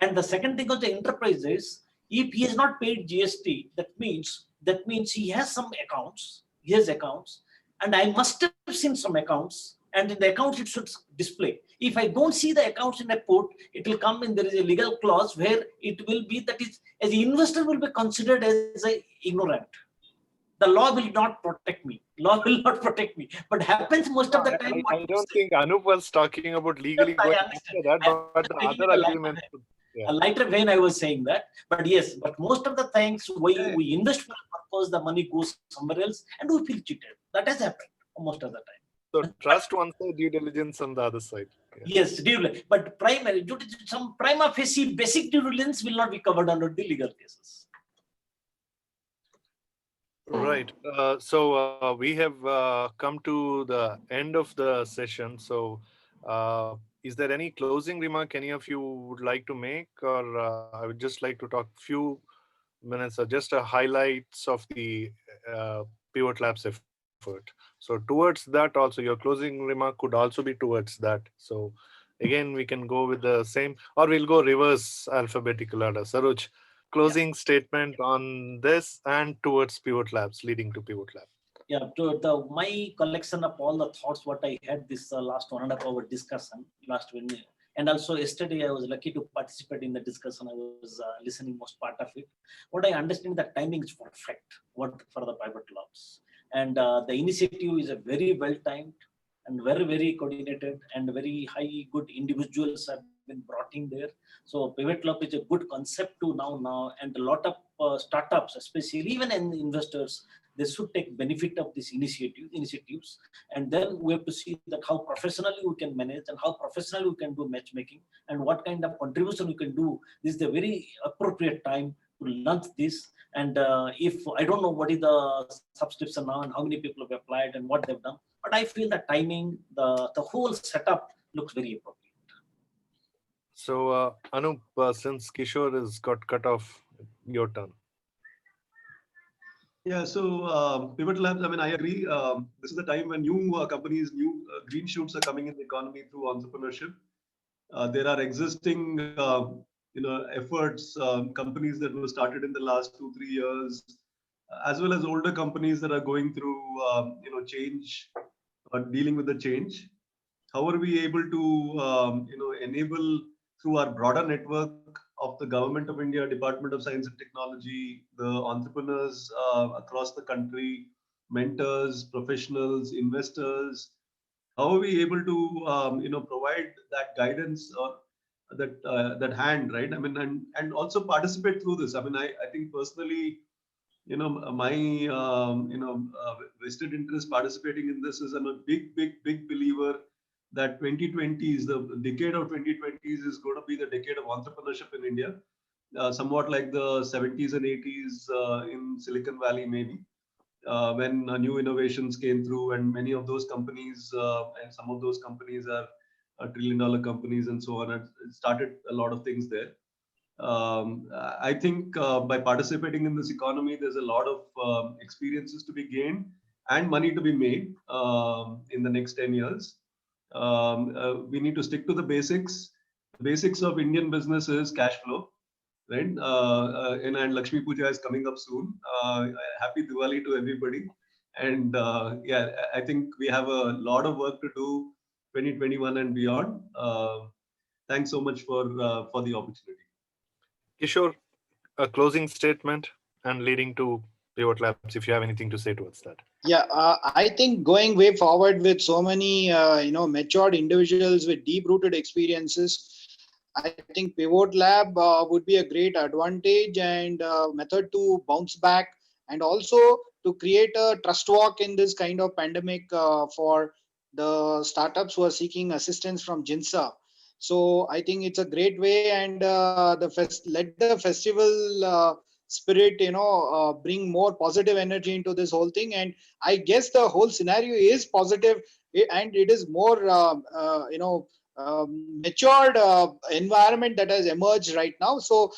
And the second thing of the enterprise is, if he has not paid GST, that means he has some accounts. He has accounts, and I must have seen some accounts. And in the accounts, it should display. If I don't see the accounts in a port, it will come in. There is a legal clause where it will be that is, as an investor will be considered as a ignorant. The law will not protect me. Law will not protect me. But happens most of the time. I don't think Anup was talking about legally going after that, but the other agreements. A lighter vein, I was saying that. But yes, but most of the times we invest for a purpose, the money goes somewhere else, and we feel cheated. That has happened most of the time. So trust one side, due diligence on the other side. Yeah. Yes, but primary some prima facie basic due diligence will not be covered under the legal cases. Right. So we have come to the end of the session. So is there any closing remark any of you would like to make, or I would just like to talk few minutes or just a highlights of the Pivot Labs effort. So towards that also, your closing remark could also be towards that. So again, we can go with the same, or we'll go reverse alphabetical order. Saroj, closing statement on this and towards Pivot Labs, leading to Pivot Lab. Yeah, my collection of all the thoughts what I had this last 1.5 hour discussion last week, and also yesterday I was lucky to participate in the discussion. I was listening most part of it. What I understand, the timing is perfect. What for the Pivot Labs, and the initiative is a very well timed and very coordinated, and very high good individuals have been brought in there. So Pivot Lab is a good concept to now, and a lot of startups, especially even in investors, they should take benefit of this initiatives, and then we have to see that how professionally we can manage and how professionally we can do matchmaking and what kind of contribution we can do. This is the very appropriate time to launch this. And if I don't know what is the subscription now and how many people have applied and what they've done, but I feel the timing, the whole setup looks very appropriate. So Anup, since Kishore has got cut off, your turn. Yeah, so Pivot Labs, I mean, I agree. This is the time when new companies, new green shoots are coming in the economy through entrepreneurship. There are existing, efforts, companies that were started in the last 2-3 years, as well as older companies that are going through, change or dealing with the change. How are we able to, enable through our broader network of the Government of India, Department of Science and Technology, the entrepreneurs across the country, mentors, professionals, investors? How are we able to, provide that guidance or that hand, right? I mean, and also participate through this. I mean, I think personally, my vested interest participating in this is I'm a big believer that 2020s, the decade of 2020s is going to be the decade of entrepreneurship in India, somewhat like the 70s and 80s in Silicon Valley, maybe, when new innovations came through, and many of those companies, and some of those companies are $1 trillion companies and so on, and it started a lot of things there. I think by participating in this economy, there's a lot of experiences to be gained and money to be made in the next 10 years. We need to stick to the basics. The basics of Indian business is cash flow, right? And Lakshmi Puja is coming up soon. Happy Diwali to everybody. And yeah, I think we have a lot of work to do 2021 and beyond. Thanks so much for the opportunity. Kishore, a closing statement and leading to Pivot Labs, if you have anything to say towards that. Yeah, I think going way forward with so many matured individuals with deep-rooted experiences, I think Pivot Lab would be a great advantage and method to bounce back, and also to create a trust walk in this kind of pandemic for the startups who are seeking assistance from GINSERV. So I think it's a great way, and let the festival spirit, bring more positive energy into this whole thing. And I guess the whole scenario is positive, and it is more, matured environment that has emerged right now. So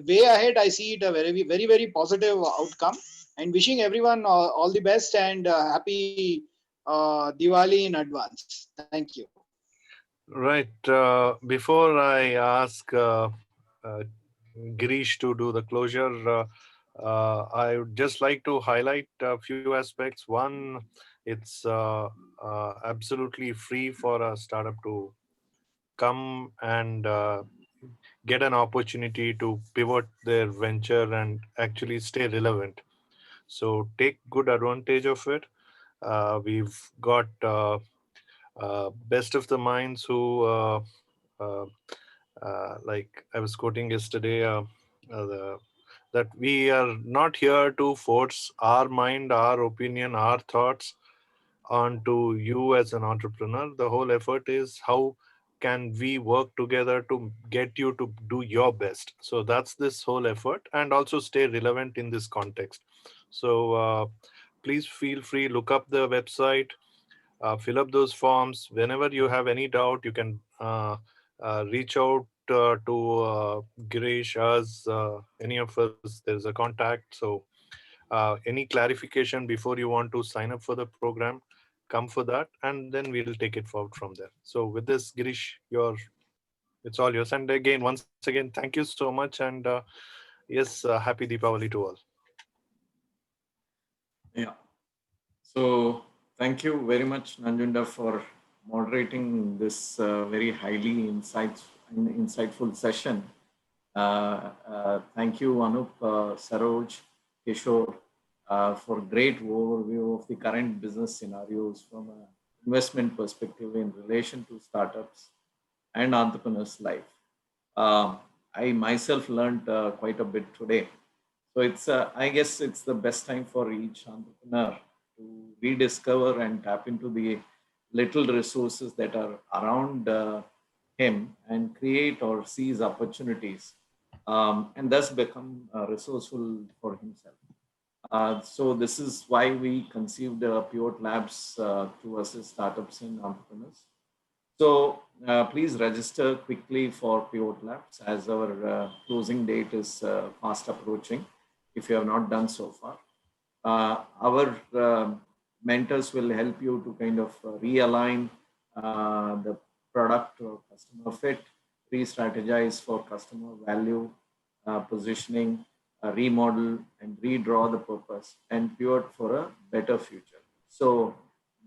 way ahead, I see it a very, very, very positive outcome. And wishing everyone all the best, and happy Diwali in advance. Thank you. Right. Before I ask Girish to do the closure, I would just like to highlight a few aspects. One, it's absolutely free for a startup to come and get an opportunity to pivot their venture and actually stay relevant. So take good advantage of it. We've got best of the minds who, like I was quoting yesterday, that we are not here to force our mind, our opinion, our thoughts onto you as an entrepreneur. The whole effort is how can we work together to get you to do your best. So that's this whole effort, and also stay relevant in this context. So please feel free, look up the website, fill up those forms. Whenever you have any doubt, you can reach out to Girish, us, any of us. There's a contact. So any clarification before you want to sign up for the program, come for that, and then we'll take it forward from there. So with this, Girish, it's all yours. And again, once again, thank you so much. And yes, happy Deepavali to all. Yeah. So thank you very much, Nanjunda, for moderating this very highly insightful session. Thank you, Anup, Saroj, Kishore, for great overview of the current business scenarios from an investment perspective in relation to startups and entrepreneurs' life. I myself learned quite a bit today. So I guess it's the best time for each entrepreneur to rediscover and tap into the little resources that are around him and create or seize opportunities, and thus become resourceful for himself. So this is why we conceived Pivot Labs to assist startups and entrepreneurs. So please register quickly for Pivot Labs, as our closing date is fast approaching, if you have not done so far. Our mentors will help you to kind of realign the product or customer fit, re-strategize for customer value, positioning, remodel, and redraw the purpose, and pivot for a better future. So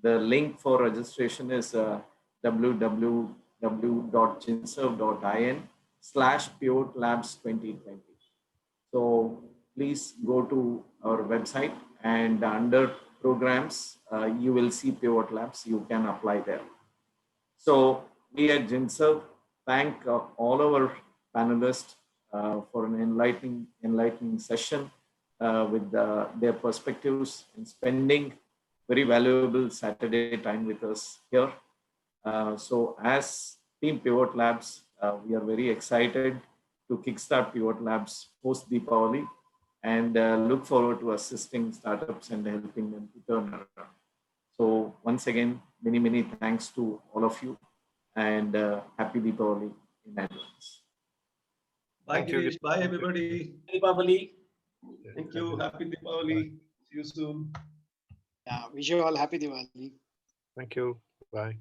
the link for registration is www.ginserv.in/pivotlabs2020. So please go to our website, and under programs, you will see Pivot Labs. You can apply there. So we at GINSERV thank all our panelists for an enlightening session. with their perspectives and spending very valuable Saturday time with us here. So as Team Pivot Labs, we are very excited to kickstart Pivot Labs post Deepavali and look forward to assisting startups and helping them to turn around. So once again, many, many thanks to all of you and happy Deepavali in advance. Bye, Thank you. Girish. Bye, everybody. Deepavali. Thank you. Happy Deepavali. See you soon. Yeah, wish you all happy Diwali. Thank you. Bye.